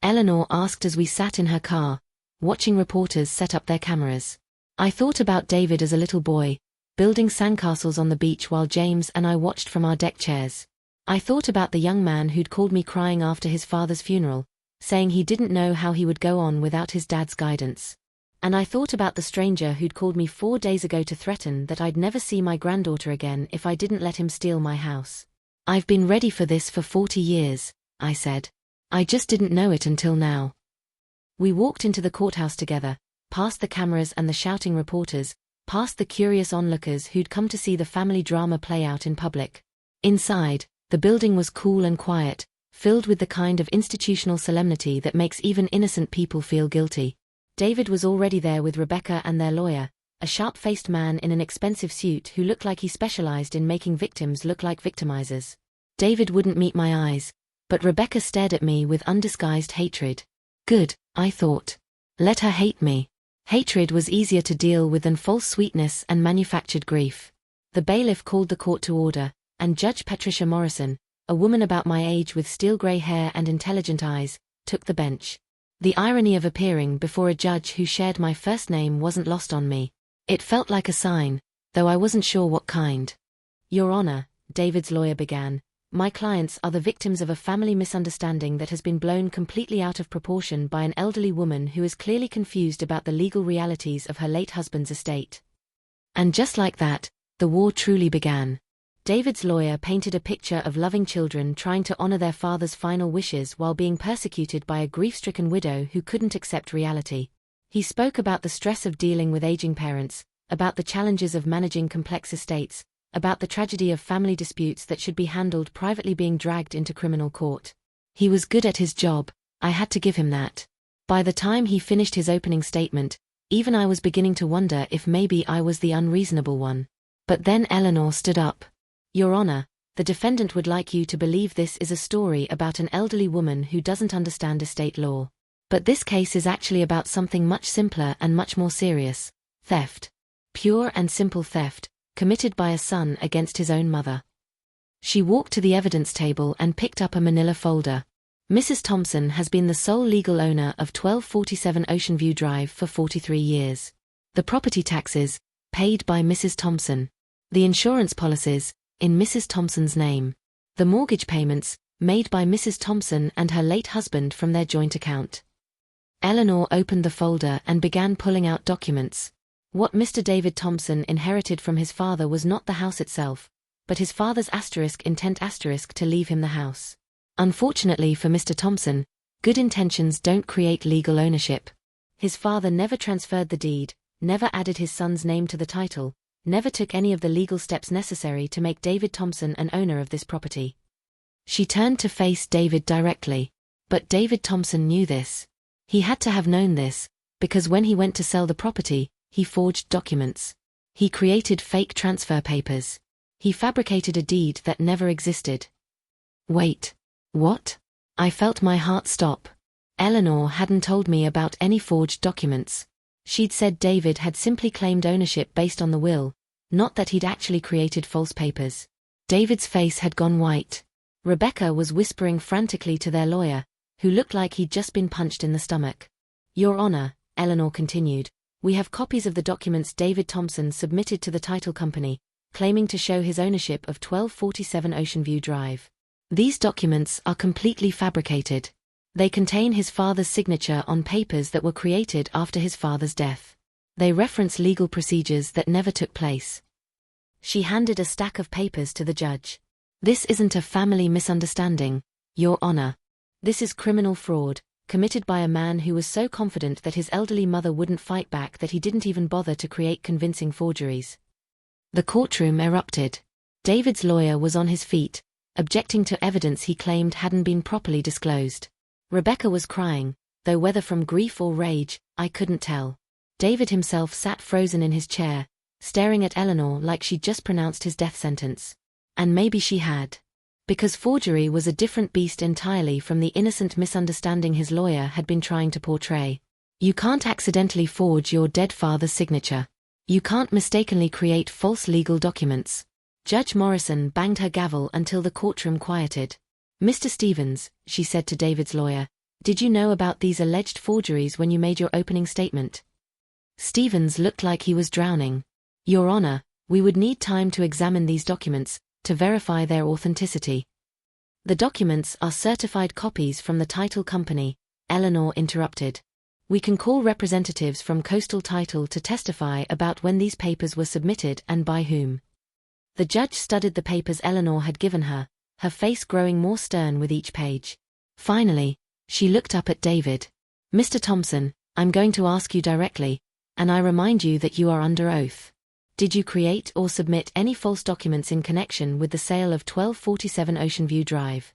Eleanor asked as we sat in her car, watching reporters set up their cameras. I thought about David as a little boy, building sandcastles on the beach while James and I watched from our deck chairs. I thought about the young man who'd called me crying after his father's funeral, saying he didn't know how he would go on without his dad's guidance. And I thought about the stranger who'd called me 4 days ago to threaten that I'd never see my granddaughter again if I didn't let him steal my house. I've been ready for this for 40 years, I said. I just didn't know it until now. We walked into the courthouse together, past the cameras and the shouting reporters, past the curious onlookers who'd come to see the family drama play out in public. Inside, the building was cool and quiet, filled with the kind of institutional solemnity that makes even innocent people feel guilty. David was already there with Rebecca and their lawyer, a sharp-faced man in an expensive suit who looked like he specialized in making victims look like victimizers. David wouldn't meet my eyes, but Rebecca stared at me with undisguised hatred. Good, I thought. Let her hate me. Hatred was easier to deal with than false sweetness and manufactured grief. The bailiff called the court to order, and Judge Patricia Morrison, a woman about my age with steel-grey hair and intelligent eyes, took the bench. The irony of appearing before a judge who shared my first name wasn't lost on me. It felt like a sign, though I wasn't sure what kind. Your Honor, David's lawyer began, my clients are the victims of a family misunderstanding that has been blown completely out of proportion by an elderly woman who is clearly confused about the legal realities of her late husband's estate. And just like that, the war truly began. David's lawyer painted a picture of loving children trying to honor their father's final wishes while being persecuted by a grief-stricken widow who couldn't accept reality. He spoke about the stress of dealing with aging parents, about the challenges of managing complex estates, about the tragedy of family disputes that should be handled privately being dragged into criminal court. He was good at his job, I had to give him that. By the time he finished his opening statement, even I was beginning to wonder if maybe I was the unreasonable one. But then Eleanor stood up. Your Honor, the defendant would like you to believe this is a story about an elderly woman who doesn't understand estate law. But this case is actually about something much simpler and much more serious. Theft. Pure and simple theft, committed by a son against his own mother. She walked to the evidence table and picked up a manila folder. Mrs. Thompson has been the sole legal owner of 1247 Ocean View Drive for 43 years. The property taxes, paid by Mrs. Thompson. The insurance policies, in Mrs. Thompson's name. The mortgage payments, made by Mrs. Thompson and her late husband from their joint account. Eleanor opened the folder and began pulling out documents. What Mr. David Thompson inherited from his father was not the house itself, but his father's intent to leave him the house. Unfortunately for Mr. Thompson, good intentions don't create legal ownership. His father never transferred the deed, never added his son's name to the title, never took any of the legal steps necessary to make David Thompson an owner of this property. She turned to face David directly. But David Thompson knew this. He had to have known this, because when he went to sell the property, he forged documents. He created fake transfer papers. He fabricated a deed that never existed. Wait. What? I felt my heart stop. Eleanor hadn't told me about any forged documents. She'd said David had simply claimed ownership based on the will, not that he'd actually created false papers. David's face had gone white. Rebecca was whispering frantically to their lawyer, who looked like he'd just been punched in the stomach. Your Honor, Eleanor continued, we have copies of the documents David Thompson submitted to the title company, claiming to show his ownership of 1247 Ocean View Drive. These documents are completely fabricated. They contain his father's signature on papers that were created after his father's death. They reference legal procedures that never took place. She handed a stack of papers to the judge. This isn't a family misunderstanding, Your Honor. This is criminal fraud, committed by a man who was so confident that his elderly mother wouldn't fight back that he didn't even bother to create convincing forgeries. The courtroom erupted. David's lawyer was on his feet, objecting to evidence he claimed hadn't been properly disclosed. Rebecca was crying, though whether from grief or rage, I couldn't tell. David himself sat frozen in his chair, staring at Eleanor like she'd just pronounced his death sentence. And maybe she had. Because forgery was a different beast entirely from the innocent misunderstanding his lawyer had been trying to portray. You can't accidentally forge your dead father's signature. You can't mistakenly create false legal documents. Judge Morrison banged her gavel until the courtroom quieted. Mr. Stevens, she said to David's lawyer, did you know about these alleged forgeries when you made your opening statement? Stevens looked like he was drowning. Your Honor, we would need time to examine these documents, to verify their authenticity. The documents are certified copies from the title company, Eleanor interrupted. We can call representatives from Coastal Title to testify about when these papers were submitted and by whom. The judge studied the papers Eleanor had given her, her face growing more stern with each page. Finally, she looked up at David. Mr. Thompson, I'm going to ask you directly, and I remind you that you are under oath. Did you create or submit any false documents in connection with the sale of 1247 Ocean View Drive?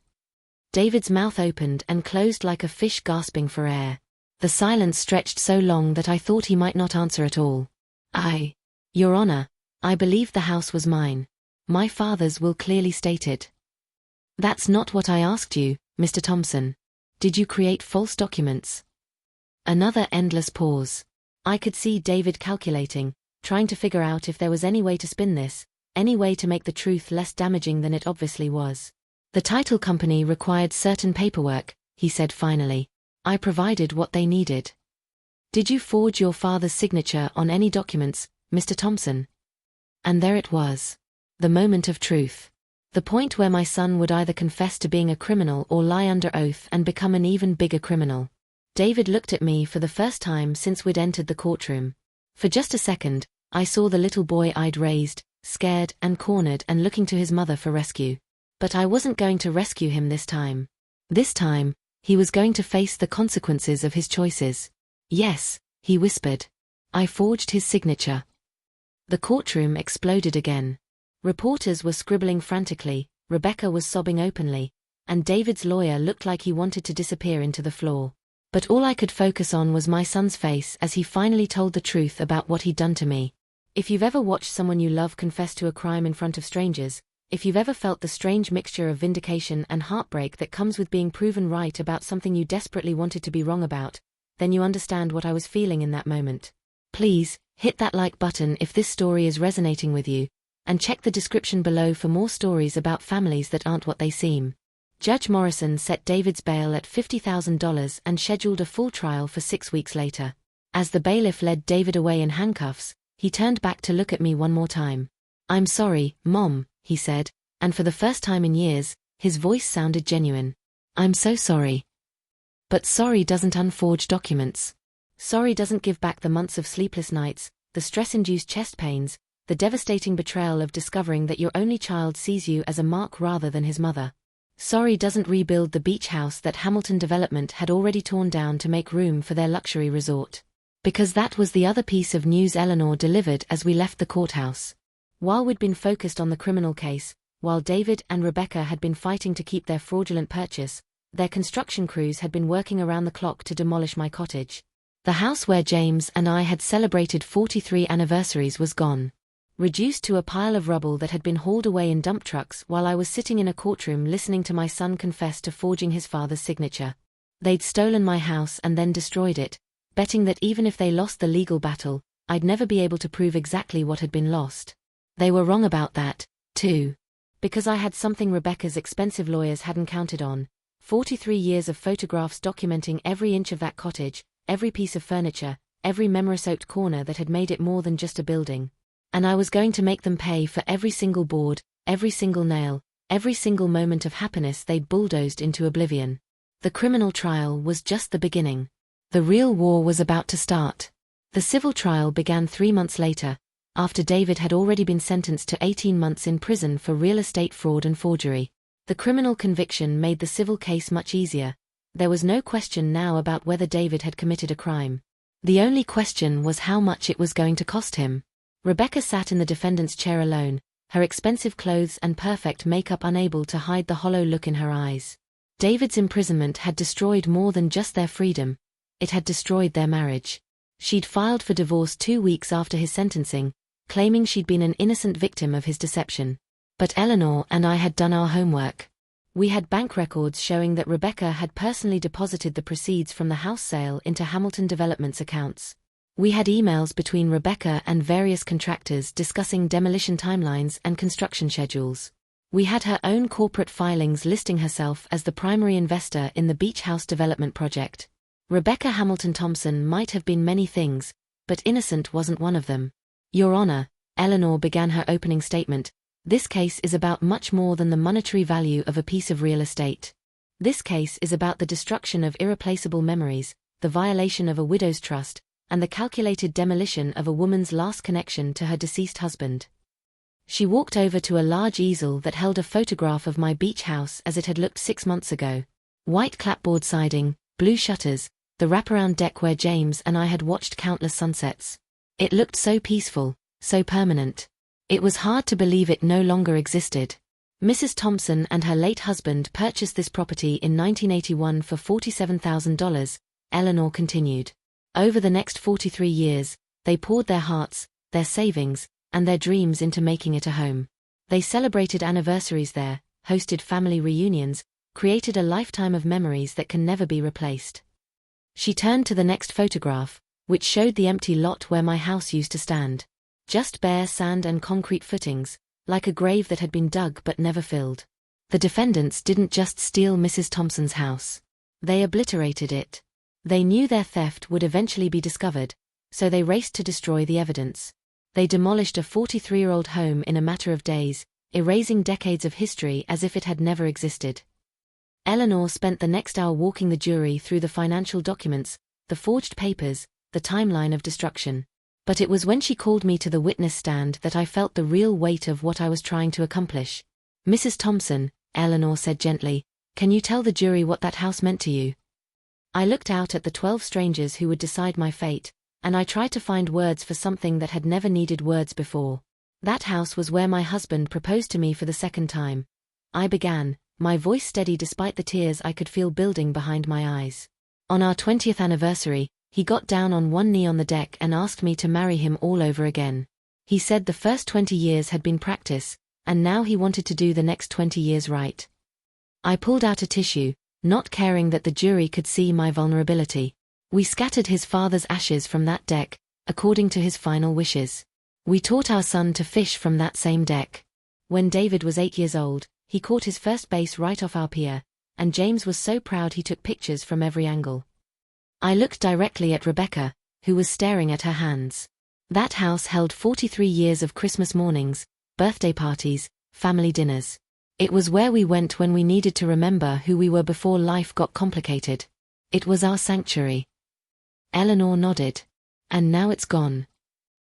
David's mouth opened and closed like a fish gasping for air. The silence stretched so long that I thought he might not answer at all. Your Honor, I believe the house was mine. My father's will clearly stated. That's not what I asked you, Mr. Thompson. Did you create false documents? Another endless pause. I could see David calculating, trying to figure out if there was any way to spin this, any way to make the truth less damaging than it obviously was. The title company required certain paperwork, he said finally. I provided what they needed. Did you forge your father's signature on any documents, Mr. Thompson? And there it was. The moment of truth. The point where my son would either confess to being a criminal or lie under oath and become an even bigger criminal. David looked at me for the first time since we'd entered the courtroom. For just a second, I saw the little boy eyed raised, scared and cornered and looking to his mother for rescue. But I wasn't going to rescue him this time. This time, he was going to face the consequences of his choices. Yes, he whispered. I forged his signature. The courtroom exploded again. Reporters were scribbling frantically, Rebecca was sobbing openly, and David's lawyer looked like he wanted to disappear into the floor. But all I could focus on was my son's face as he finally told the truth about what he'd done to me. If you've ever watched someone you love confess to a crime in front of strangers, if you've ever felt the strange mixture of vindication and heartbreak that comes with being proven right about something you desperately wanted to be wrong about, then you understand what I was feeling in that moment. Please, hit that like button if this story is resonating with you, and check the description below for more stories about families that aren't what they seem. Judge Morrison set David's bail at $50,000 and scheduled a full trial for 6 weeks later. As the bailiff led David away in handcuffs, he turned back to look at me one more time. I'm sorry, Mom, he said, and for the first time in years, his voice sounded genuine. I'm so sorry. But sorry doesn't unforge documents. Sorry doesn't give back the months of sleepless nights, the stress-induced chest pains, the devastating betrayal of discovering that your only child sees you as a mark rather than his mother. Sorry doesn't rebuild the beach house that Hamilton Development had already torn down to make room for their luxury resort. Because that was the other piece of news Eleanor delivered as we left the courthouse. While we'd been focused on the criminal case, while David and Rebecca had been fighting to keep their fraudulent purchase, their construction crews had been working around the clock to demolish my cottage. The house where James and I had celebrated 43 anniversaries was gone. Reduced to a pile of rubble that had been hauled away in dump trucks while I was sitting in a courtroom listening to my son confess to forging his father's signature. They'd stolen my house and then destroyed it, betting that even if they lost the legal battle, I'd never be able to prove exactly what had been lost. They were wrong about that, too. Because I had something Rebecca's expensive lawyers hadn't counted on: 43 years of photographs documenting every inch of that cottage, every piece of furniture, every memory-soaked corner that had made it more than just a building. And I was going to make them pay for every single board, every single nail, every single moment of happiness they'd bulldozed into oblivion. The criminal trial was just the beginning. The real war was about to start. The civil trial began 3 months later, after David had already been sentenced to 18 months in prison for real estate fraud and forgery. The criminal conviction made the civil case much easier. There was no question now about whether David had committed a crime. The only question was how much it was going to cost him. Rebecca sat in the defendant's chair alone, her expensive clothes and perfect makeup unable to hide the hollow look in her eyes. David's imprisonment had destroyed more than just their freedom. It had destroyed their marriage. She'd filed for divorce 2 weeks after his sentencing, claiming she'd been an innocent victim of his deception. But Eleanor and I had done our homework. We had bank records showing that Rebecca had personally deposited the proceeds from the house sale into Hamilton Development's accounts. We had emails between Rebecca and various contractors discussing demolition timelines and construction schedules. We had her own corporate filings listing herself as the primary investor in the Beach House development project. Rebecca Hamilton Thompson might have been many things, but innocent wasn't one of them. Your Honor, Eleanor began her opening statement, this case is about much more than the monetary value of a piece of real estate. This case is about the destruction of irreplaceable memories, the violation of a widow's trust, and the calculated demolition of a woman's last connection to her deceased husband. She walked over to a large easel that held a photograph of my beach house as it had looked 6 months ago. White clapboard siding, blue shutters, the wraparound deck where James and I had watched countless sunsets. It looked so peaceful, so permanent. It was hard to believe it no longer existed. Mrs. Thompson and her late husband purchased this property in 1981 for $47,000, Eleanor continued. Over the next 43 years, they poured their hearts, their savings, and their dreams into making it a home. They celebrated anniversaries there, hosted family reunions, created a lifetime of memories that can never be replaced. She turned to the next photograph, which showed the empty lot where my house used to stand. Just bare sand and concrete footings, like a grave that had been dug but never filled. The defendants didn't just steal Mrs. Thompson's house. They obliterated it. They knew their theft would eventually be discovered, so they raced to destroy the evidence. They demolished a 43-year-old home in a matter of days, erasing decades of history as if it had never existed. Eleanor spent the next hour walking the jury through the financial documents, the forged papers, the timeline of destruction. But it was when she called me to the witness stand that I felt the real weight of what I was trying to accomplish. Mrs. Thompson, Eleanor said gently, can you tell the jury what that house meant to you? I looked out at the 12 strangers who would decide my fate, and I tried to find words for something that had never needed words before. That house was where my husband proposed to me for the second time. I began, my voice steady despite the tears I could feel building behind my eyes. On our 20th anniversary, he got down on one knee on the deck and asked me to marry him all over again. He said the first 20 years had been practice, and now he wanted to do the next 20 years right. I pulled out a tissue, not caring that the jury could see my vulnerability. We scattered his father's ashes from that deck, according to his final wishes. We taught our son to fish from that same deck. When David was 8 years old, he caught his first base right off our pier, and James was so proud he took pictures from every angle. I looked directly at Rebecca, who was staring at her hands. That house held 43 years of Christmas mornings, birthday parties, family dinners. It was where we went when we needed to remember who we were before life got complicated. It was our sanctuary. Eleanor nodded. And now it's gone.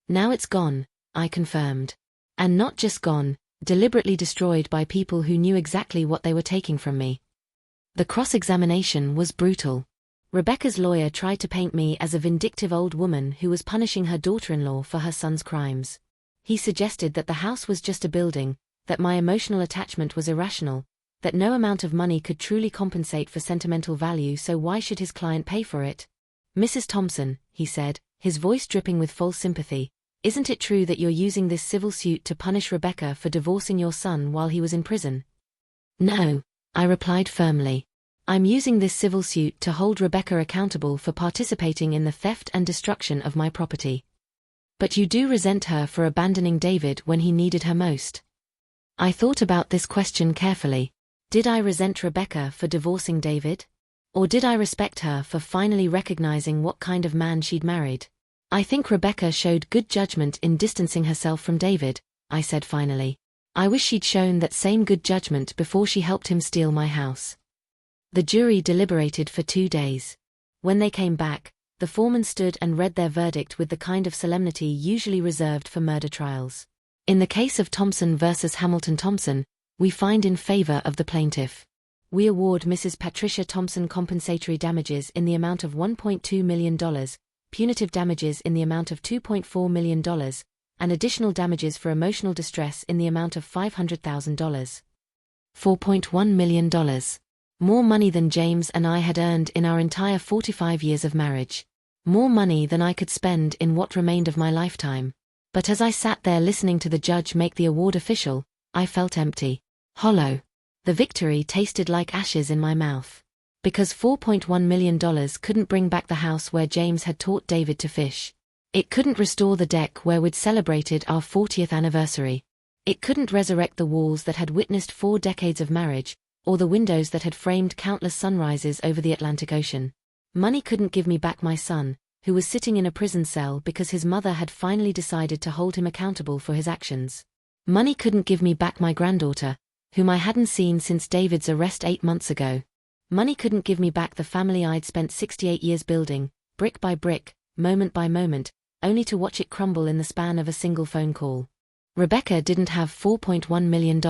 Now it's gone, I confirmed. And not just gone, deliberately destroyed by people who knew exactly what they were taking from me. The cross-examination was brutal. Rebecca's lawyer tried to paint me as a vindictive old woman who was punishing her daughter-in-law for her son's crimes. He suggested that the house was just a building, that my emotional attachment was irrational, that no amount of money could truly compensate for sentimental value, so why should his client pay for it? Mrs. Thompson, he said, his voice dripping with false sympathy, isn't it true that you're using this civil suit to punish Rebecca for divorcing your son while he was in prison? No, I replied firmly. I'm using this civil suit to hold Rebecca accountable for participating in the theft and destruction of my property. But you do resent her for abandoning David when he needed her most. I thought about this question carefully. Did I resent Rebecca for divorcing David? Or did I respect her for finally recognizing what kind of man she'd married? I think Rebecca showed good judgment in distancing herself from David, I said finally. I wish she'd shown that same good judgment before she helped him steal my house. The jury deliberated for 2 days. When they came back, the foreman stood and read their verdict with the kind of solemnity usually reserved for murder trials. In the case of Thompson versus Hamilton Thompson, we find in favor of the plaintiff. We award Mrs. Patricia Thompson compensatory damages in the amount of $1.2 million, punitive damages in the amount of $2.4 million, and additional damages for emotional distress in the amount of $500,000. $4.1 million. More money than James and I had earned in our entire 45 years of marriage. More money than I could spend in what remained of my lifetime. But as I sat there listening to the judge make the award official, I felt empty. Hollow. The victory tasted like ashes in my mouth. Because $4.1 million couldn't bring back the house where James had taught David to fish. It couldn't restore the deck where we'd celebrated our 40th anniversary. It couldn't resurrect the walls that had witnessed 4 decades of marriage, or the windows that had framed countless sunrises over the Atlantic Ocean. Money couldn't give me back my son, who was sitting in a prison cell because his mother had finally decided to hold him accountable for his actions. Money couldn't give me back my granddaughter, whom I hadn't seen since David's arrest 8 months ago. Money couldn't give me back the family I'd spent 68 years building, brick by brick, moment by moment, only to watch it crumble in the span of a single phone call. Rebecca didn't have $4.1 million.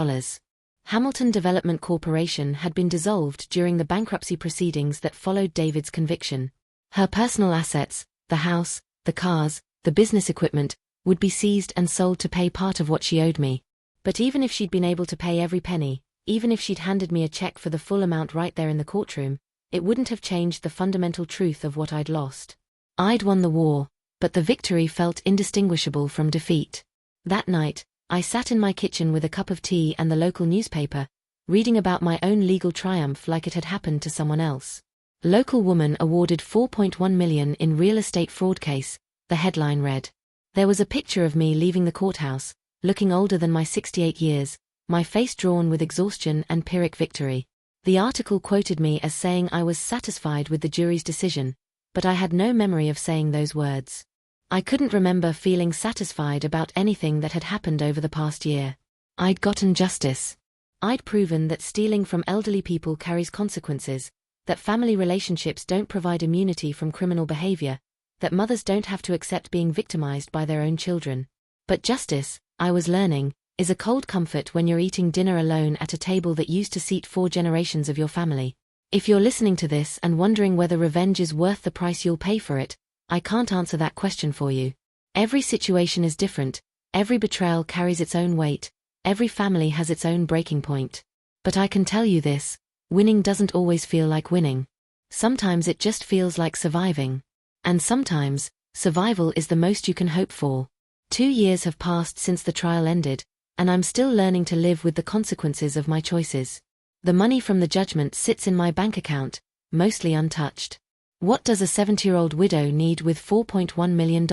Hamilton Development Corporation had been dissolved during the bankruptcy proceedings that followed David's conviction. Her personal assets, the house, the cars, the business equipment, would be seized and sold to pay part of what she owed me. But even if she'd been able to pay every penny, even if she'd handed me a check for the full amount right there in the courtroom, it wouldn't have changed the fundamental truth of what I'd lost. I'd won the war, but the victory felt indistinguishable from defeat. That night, I sat in my kitchen with a cup of tea and the local newspaper, reading about my own legal triumph like it had happened to someone else. Local woman awarded $4.1 million in real estate fraud case, the headline read. There was a picture of me leaving the courthouse, looking older than my 68 years, my face drawn with exhaustion and Pyrrhic victory. The article quoted me as saying I was satisfied with the jury's decision, but I had no memory of saying those words. I couldn't remember feeling satisfied about anything that had happened over the past year. I'd gotten justice. I'd proven that stealing from elderly people carries consequences, that family relationships don't provide immunity from criminal behavior, that mothers don't have to accept being victimized by their own children. But justice, I was learning, is a cold comfort when you're eating dinner alone at a table that used to seat 4 generations of your family. If you're listening to this and wondering whether revenge is worth the price you'll pay for it, I can't answer that question for you. Every situation is different, every betrayal carries its own weight, every family has its own breaking point. But I can tell you this, winning doesn't always feel like winning. Sometimes it just feels like surviving. And sometimes, survival is the most you can hope for. 2 years have passed since the trial ended, and I'm still learning to live with the consequences of my choices. The money from the judgment sits in my bank account, mostly untouched. What does a 70-year-old widow need with $4.1 million?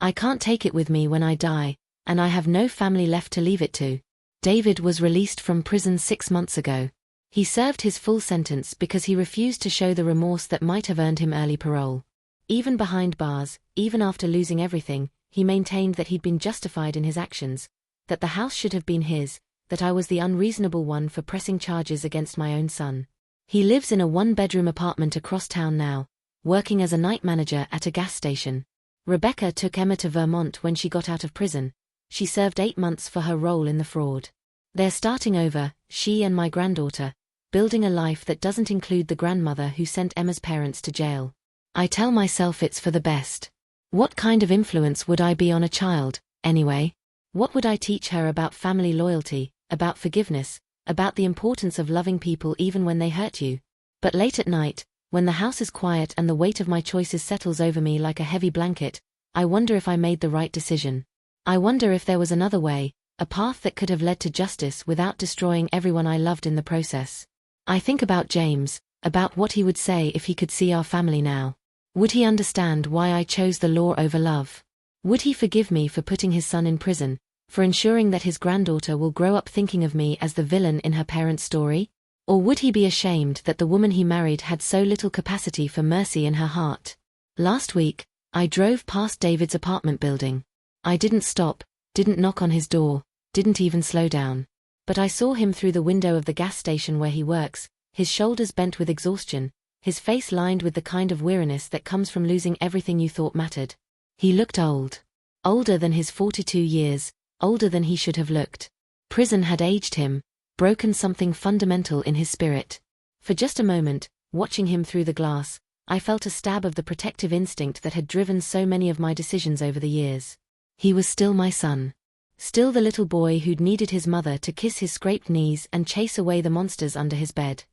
I can't take it with me when I die, and I have no family left to leave it to. David was released from prison 6 months ago. He served his full sentence because he refused to show the remorse that might have earned him early parole. Even behind bars, even after losing everything, he maintained that he'd been justified in his actions, that the house should have been his, that I was the unreasonable one for pressing charges against my own son. He lives in a 1-bedroom apartment across town now, working as a night manager at a gas station. Rebecca took Emma to Vermont when she got out of prison. She served 8 months for her role in the fraud. They're starting over, she and my granddaughter, building a life that doesn't include the grandmother who sent Emma's parents to jail. I tell myself it's for the best. What kind of influence would I be on a child, anyway? What would I teach her about family loyalty, about forgiveness, about the importance of loving people even when they hurt you? But late at night, when the house is quiet and the weight of my choices settles over me like a heavy blanket, I wonder if I made the right decision. I wonder if there was another way, a path that could have led to justice without destroying everyone I loved in the process. I think about James, about what he would say if he could see our family now. Would he understand why I chose the law over love? Would he forgive me for putting his son in prison, For ensuring that his granddaughter will grow up thinking of me as the villain in her parents' story? Or would he be ashamed that the woman he married had so little capacity for mercy in her heart? Last week, I drove past David's apartment building. I didn't stop, didn't knock on his door, didn't even slow down. But I saw him through the window of the gas station where he works, his shoulders bent with exhaustion, his face lined with the kind of weariness that comes from losing everything you thought mattered. He looked old. Older than his 42 years, older than he should have looked. Prison had aged him, broken something fundamental in his spirit. For just a moment, watching him through the glass, I felt a stab of the protective instinct that had driven so many of my decisions over the years. He was still my son. Still the little boy who'd needed his mother to kiss his scraped knees and chase away the monsters under his bed.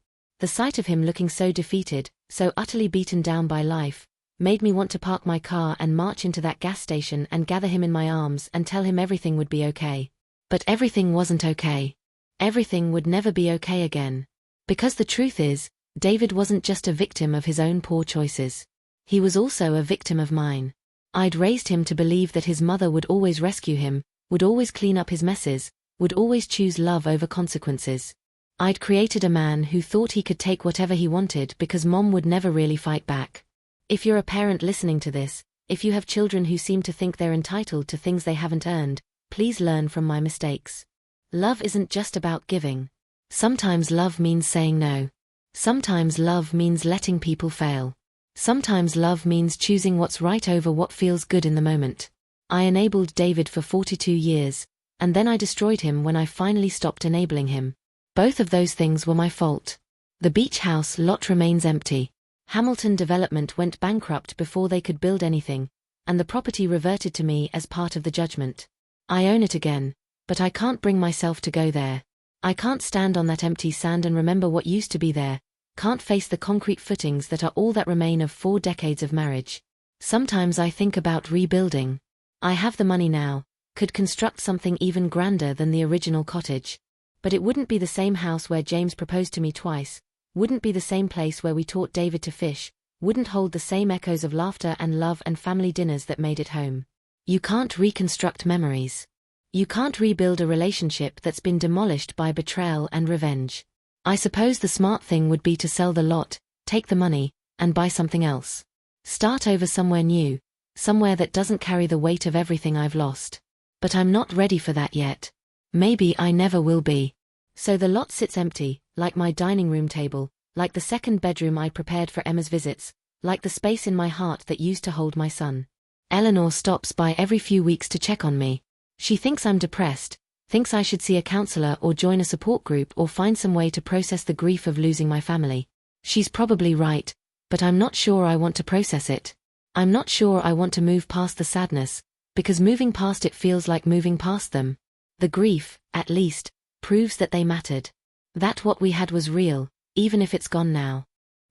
The sight of him looking so defeated, so utterly beaten down by life, made me want to park my car and march into that gas station and gather him in my arms and tell him everything would be okay. But everything wasn't okay. Everything would never be okay again. Because the truth is, David wasn't just a victim of his own poor choices. He was also a victim of mine. I'd raised him to believe that his mother would always rescue him, would always clean up his messes, would always choose love over consequences. I'd created a man who thought he could take whatever he wanted because mom would never really fight back. If you're a parent listening to this, if you have children who seem to think they're entitled to things they haven't earned, please learn from my mistakes. Love isn't just about giving. Sometimes love means saying no. Sometimes love means letting people fail. Sometimes love means choosing what's right over what feels good in the moment. I enabled David for 42 years, and then I destroyed him when I finally stopped enabling him. Both of those things were my fault. The beach house lot remains empty. Hamilton Development went bankrupt before they could build anything, and the property reverted to me as part of the judgment. I own it again, but I can't bring myself to go there. I can't stand on that empty sand and remember what used to be there, can't face the concrete footings that are all that remain of 4 decades of marriage. Sometimes I think about rebuilding. I have the money now, could construct something even grander than the original cottage. But it wouldn't be the same house where James proposed to me twice, wouldn't be the same place where we taught David to fish, wouldn't hold the same echoes of laughter and love and family dinners that made it home. You can't reconstruct memories. You can't rebuild a relationship that's been demolished by betrayal and revenge. I suppose the smart thing would be to sell the lot, take the money, and buy something else. Start over somewhere new, somewhere that doesn't carry the weight of everything I've lost. But I'm not ready for that yet. Maybe I never will be. So the lot sits empty, like my dining room table, like the second bedroom I prepared for Emma's visits, like the space in my heart that used to hold my son. Eleanor stops by every few weeks to check on me. She thinks I'm depressed, thinks I should see a counselor or join a support group or find some way to process the grief of losing my family. She's probably right, but I'm not sure I want to process it. I'm not sure I want to move past the sadness, because moving past it feels like moving past them. The grief, at least, proves that they mattered. That what we had was real, even if it's gone now.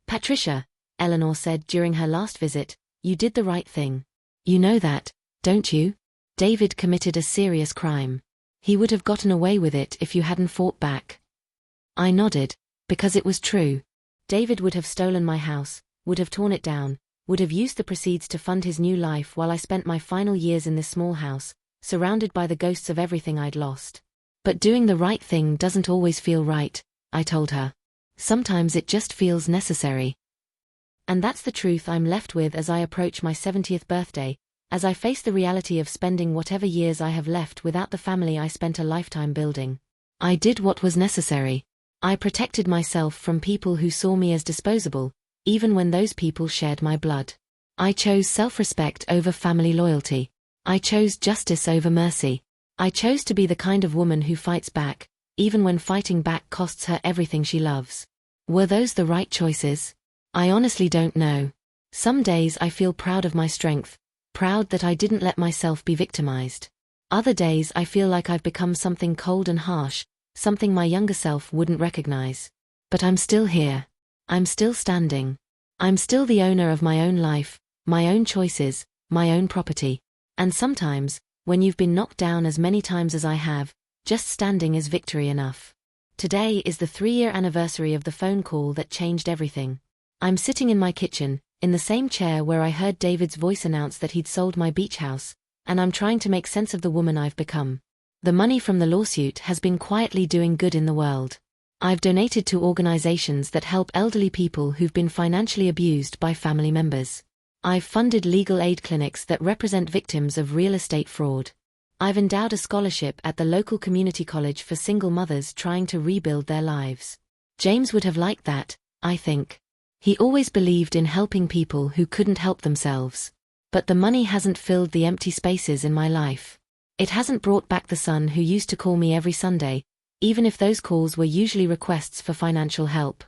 Patricia, Eleanor said during her last visit, you did the right thing. You know that, don't you? David committed a serious crime. He would have gotten away with it if you hadn't fought back. I nodded, because it was true. David would have stolen my house, would have torn it down, would have used the proceeds to fund his new life while I spent my final years in this small house, surrounded by the ghosts of everything I'd lost. But doing the right thing doesn't always feel right, I told her. Sometimes it just feels necessary. And that's the truth I'm left with as I approach my 70th birthday, as I face the reality of spending whatever years I have left without the family I spent a lifetime building. I did what was necessary. I protected myself from people who saw me as disposable, even when those people shared my blood. I chose self-respect over family loyalty. I chose justice over mercy. I chose to be the kind of woman who fights back, even when fighting back costs her everything she loves. Were those the right choices? I honestly don't know. Some days I feel proud of my strength, proud that I didn't let myself be victimized. Other days I feel like I've become something cold and harsh, something my younger self wouldn't recognize. But I'm still here. I'm still standing. I'm still the owner of my own life, my own choices, my own property. And sometimes, when you've been knocked down as many times as I have, just standing is victory enough. Today is the 3-year anniversary of the phone call that changed everything. I'm sitting in my kitchen, in the same chair where I heard David's voice announce that he'd sold my beach house, and I'm trying to make sense of the woman I've become. The money from the lawsuit has been quietly doing good in the world. I've donated to organizations that help elderly people who've been financially abused by family members. I've funded legal aid clinics that represent victims of real estate fraud. I've endowed a scholarship at the local community college for single mothers trying to rebuild their lives. James would have liked that, I think. He always believed in helping people who couldn't help themselves. But the money hasn't filled the empty spaces in my life. It hasn't brought back the son who used to call me every Sunday, even if those calls were usually requests for financial help.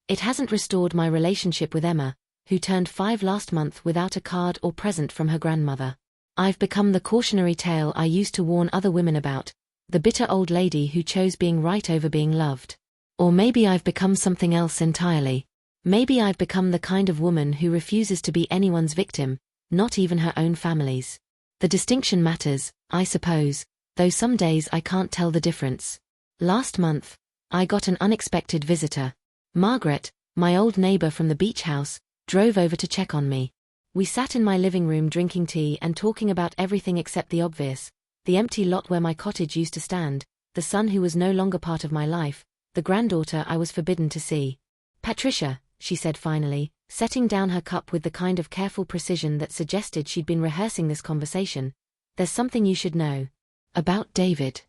It hasn't restored my relationship with Emma, who turned 5 last month without a card or present from her grandmother. I've become the cautionary tale I used to warn other women about, the bitter old lady who chose being right over being loved. Or maybe I've become something else entirely. Maybe I've become the kind of woman who refuses to be anyone's victim, not even her own family's. The distinction matters, I suppose, though some days I can't tell the difference. Last month, I got an unexpected visitor. Margaret, my old neighbor from the beach house, drove over to check on me. We sat in my living room drinking tea and talking about everything except the obvious: the empty lot where my cottage used to stand, the son who was no longer part of my life, the granddaughter I was forbidden to see. "Patricia," she said finally, setting down her cup with the kind of careful precision that suggested she'd been rehearsing this conversation, "there's something you should know. About David."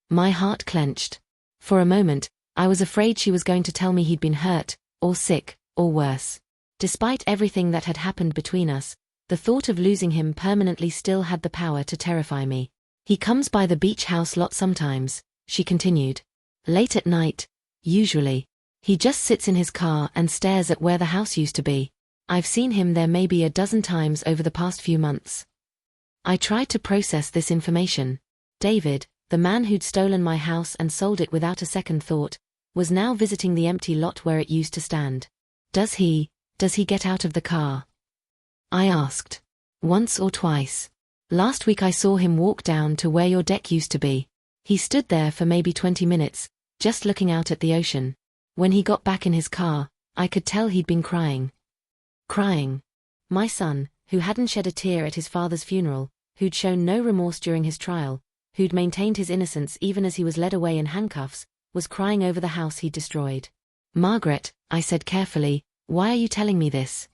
My heart clenched. For a moment, I was afraid she was going to tell me he'd been hurt, or sick, or worse. Despite everything that had happened between us, the thought of losing him permanently still had the power to terrify me. "He comes by the beach house lot sometimes," she continued. "Late at night, usually. He just sits in his car and stares at where the house used to be. I've seen him there maybe a dozen times over the past few months." I tried to process this information. David, the man who'd stolen my house and sold it without a second thought, was now visiting the empty lot where it used to stand. Does he get out of the car?" I asked. "Once or twice. Last week I saw him walk down to where your deck used to be. He stood there for maybe 20 minutes, just looking out at the ocean. When he got back in his car, I could tell he'd been crying." Crying. My son, who hadn't shed a tear at his father's funeral, who'd shown no remorse during his trial, who'd maintained his innocence even as he was led away in handcuffs, was crying over the house he'd destroyed. "Margaret," I said carefully, "why are you telling me this?"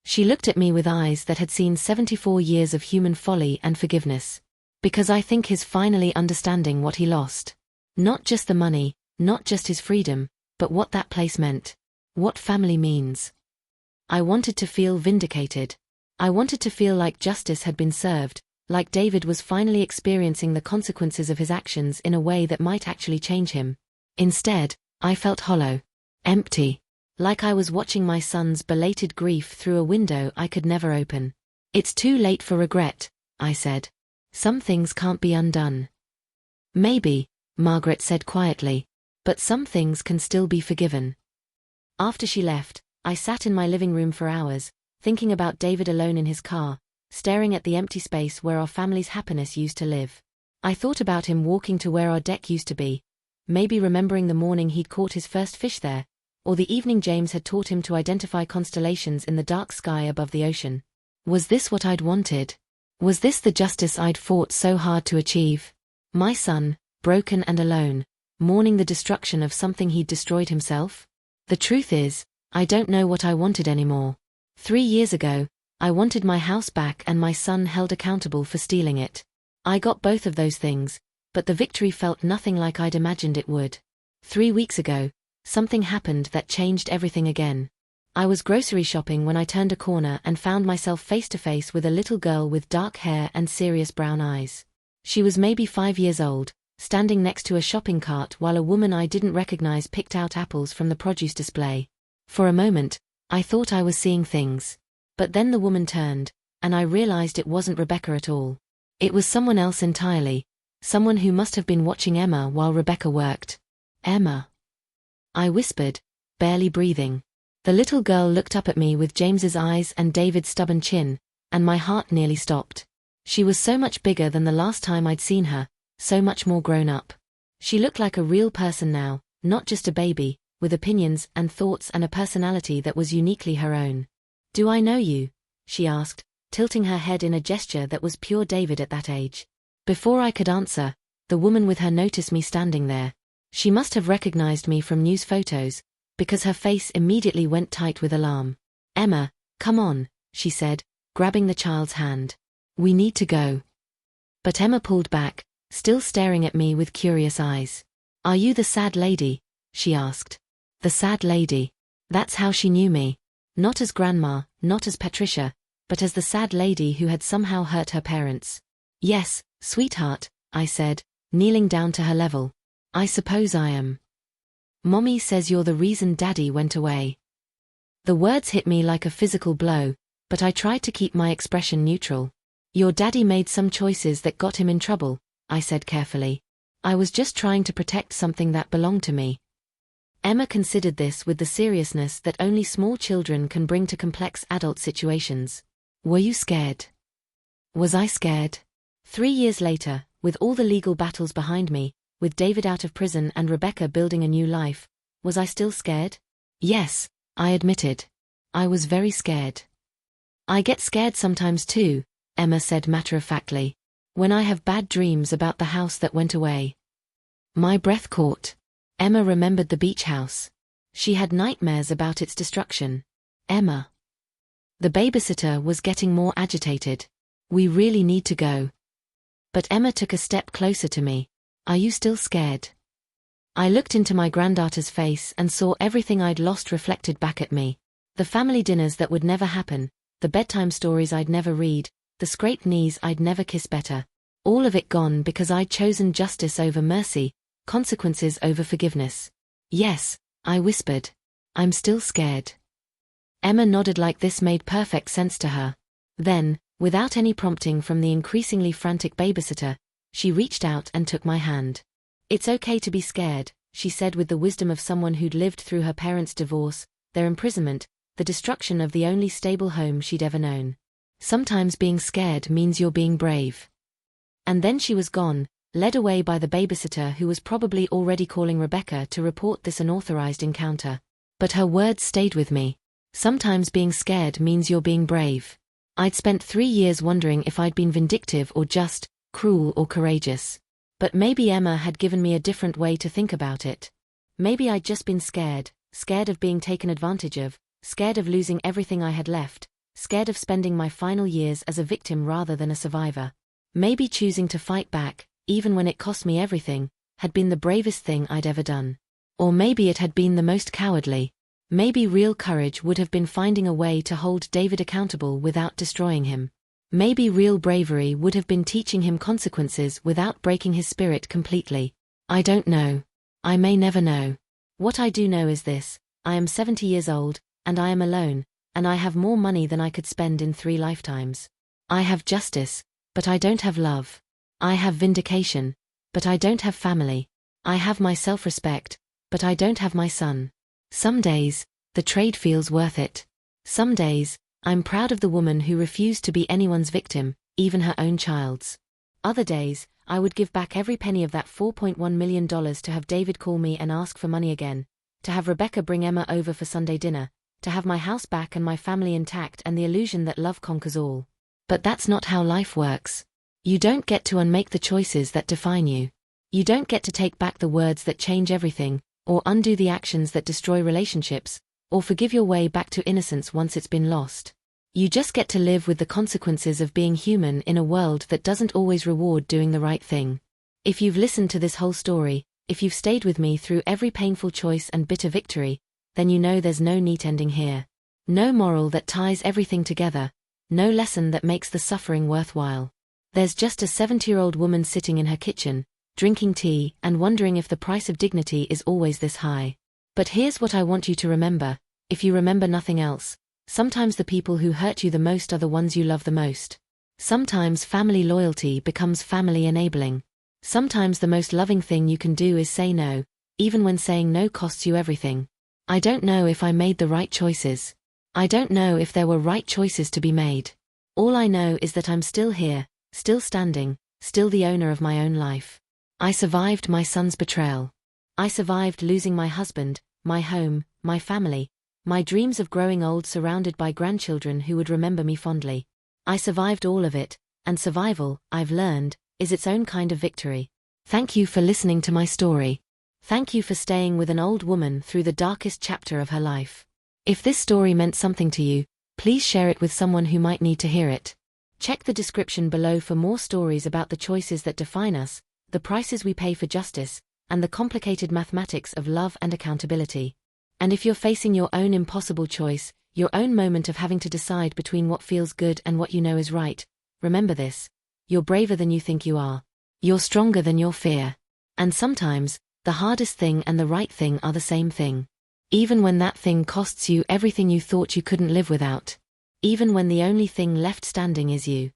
She looked at me with eyes that had seen 74 years of human folly and forgiveness. "Because I think he's finally understanding what he lost. Not just the money, not just his freedom, but what that place meant. What family means." I wanted to feel vindicated. I wanted to feel like justice had been served, like David was finally experiencing the consequences of his actions in a way that might actually change him. Instead, I felt hollow. Empty. Like I was watching my son's belated grief through a window I could never open. "It's too late for regret," I said. "Some things can't be undone." "Maybe," Margaret said quietly, "but some things can still be forgiven." After she left, I sat in my living room for hours, thinking about David alone in his car, staring at the empty space where our family's happiness used to live. I thought about him walking to where our deck used to be, maybe remembering the morning he'd caught his first fish there, or the evening James had taught him to identify constellations in the dark sky above the ocean. Was this what I'd wanted? Was this the justice I'd fought so hard to achieve? My son, broken and alone, mourning the destruction of something he'd destroyed himself? The truth is, I don't know what I wanted anymore. 3 years ago, I wanted my house back and my son held accountable for stealing it. I got both of those things, but the victory felt nothing like I'd imagined it would. 3 weeks ago, something happened that changed everything again. I was grocery shopping when I turned a corner and found myself face to face with a little girl with dark hair and serious brown eyes. She was maybe 5 years old, standing next to a shopping cart while a woman I didn't recognize picked out apples from the produce display. For a moment, I thought I was seeing things. But then the woman turned, and I realized it wasn't Rebecca at all. It was someone else entirely, someone who must have been watching Emma while Rebecca worked. "Emma," I whispered, barely breathing. The little girl looked up at me with James's eyes and David's stubborn chin, and my heart nearly stopped. She was so much bigger than the last time I'd seen her, so much more grown up. She looked like a real person now, not just a baby, with opinions and thoughts and a personality that was uniquely her own. "Do I know you?" she asked, tilting her head in a gesture that was pure David at that age. Before I could answer, the woman with her noticed me standing there. She must have recognized me from news photos, because her face immediately went tight with alarm. "Emma, come on," she said, grabbing the child's hand. "We need to go." But Emma pulled back, still staring at me with curious eyes. "Are you the sad lady?" she asked. The sad lady. That's how she knew me. Not as Grandma, not as Patricia, but as the sad lady who had somehow hurt her parents. "Yes, sweetheart," I said, kneeling down to her level. "I suppose I am. Mommy says you're the reason Daddy went away." The words hit me like a physical blow, but I tried to keep my expression neutral. "Your daddy made some choices that got him in trouble," I said carefully. "I was just trying to protect something that belonged to me." Emma considered this with the seriousness that only small children can bring to complex adult situations. "Were you scared?" Was I scared? 3 years later, with all the legal battles behind me, with David out of prison and Rebecca building a new life, was I still scared? Yes, I admitted. I was very scared. "I get scared sometimes too," Emma said matter-of-factly. "When I have bad dreams about the house that went away." My breath caught. Emma remembered the beach house. She had nightmares about its destruction. Emma. The babysitter was getting more agitated. "We really need to go." But Emma took a step closer to me. "Are you still scared?" I looked into my granddaughter's face and saw everything I'd lost reflected back at me. The family dinners that would never happen, the bedtime stories I'd never read, the scraped knees I'd never kiss better. All of it gone because I'd chosen justice over mercy, consequences over forgiveness. "Yes," I whispered. "I'm still scared." Emma nodded like this made perfect sense to her. Then, without any prompting from the increasingly frantic babysitter, she reached out and took my hand. "It's okay to be scared," she said with the wisdom of someone who'd lived through her parents' divorce, their imprisonment, the destruction of the only stable home she'd ever known. "Sometimes being scared means you're being brave." And then she was gone, led away by the babysitter who was probably already calling Rebecca to report this unauthorized encounter. But her words stayed with me. Sometimes being scared means you're being brave. I'd spent 3 years wondering if I'd been vindictive or just, cruel or courageous. But maybe Emma had given me a different way to think about it. Maybe I'd just been scared, scared of being taken advantage of, scared of losing everything I had left, scared of spending my final years as a victim rather than a survivor. Maybe choosing to fight back, even when it cost me everything, had been the bravest thing I'd ever done. Or maybe it had been the most cowardly. Maybe real courage would have been finding a way to hold David accountable without destroying him. Maybe real bravery would have been teaching him consequences without breaking his spirit completely. I don't know. I may never know. What I do know is this: I am 70 years old, and I am alone, and I have more money than I could spend in 3 lifetimes. I have justice, but I don't have love. I have vindication, but I don't have family. I have my self-respect, but I don't have my son. Some days, the trade feels worth it. Some days, I'm proud of the woman who refused to be anyone's victim, even her own child's. Other days, I would give back every penny of that $4.1 million to have David call me and ask for money again, to have Rebecca bring Emma over for Sunday dinner, to have my house back and my family intact and the illusion that love conquers all. But that's not how life works. You don't get to unmake the choices that define you. You don't get to take back the words that change everything, or undo the actions that destroy relationships, or forgive your way back to innocence once it's been lost. You just get to live with the consequences of being human in a world that doesn't always reward doing the right thing. If you've listened to this whole story, if you've stayed with me through every painful choice and bitter victory, then you know there's no neat ending here. No moral that ties everything together, no lesson that makes the suffering worthwhile. There's just a 70-year-old woman sitting in her kitchen, drinking tea and wondering if the price of dignity is always this high. But here's what I want you to remember, if you remember nothing else: sometimes the people who hurt you the most are the ones you love the most. Sometimes family loyalty becomes family enabling. Sometimes the most loving thing you can do is say no, even when saying no costs you everything. I don't know if I made the right choices. I don't know if there were right choices to be made. All I know is that I'm still here, still standing, still the owner of my own life. I survived my son's betrayal. I survived losing my husband, my home, my family, my dreams of growing old surrounded by grandchildren who would remember me fondly. I survived all of it, and survival, I've learned, is its own kind of victory. Thank you for listening to my story. Thank you for staying with an old woman through the darkest chapter of her life. If this story meant something to you, please share it with someone who might need to hear it. Check the description below for more stories about the choices that define us, the prices we pay for justice, and the complicated mathematics of love and accountability. And if you're facing your own impossible choice, your own moment of having to decide between what feels good and what you know is right, remember this: you're braver than you think you are. You're stronger than your fear. And sometimes, the hardest thing and the right thing are the same thing. Even when that thing costs you everything you thought you couldn't live without. Even when the only thing left standing is you.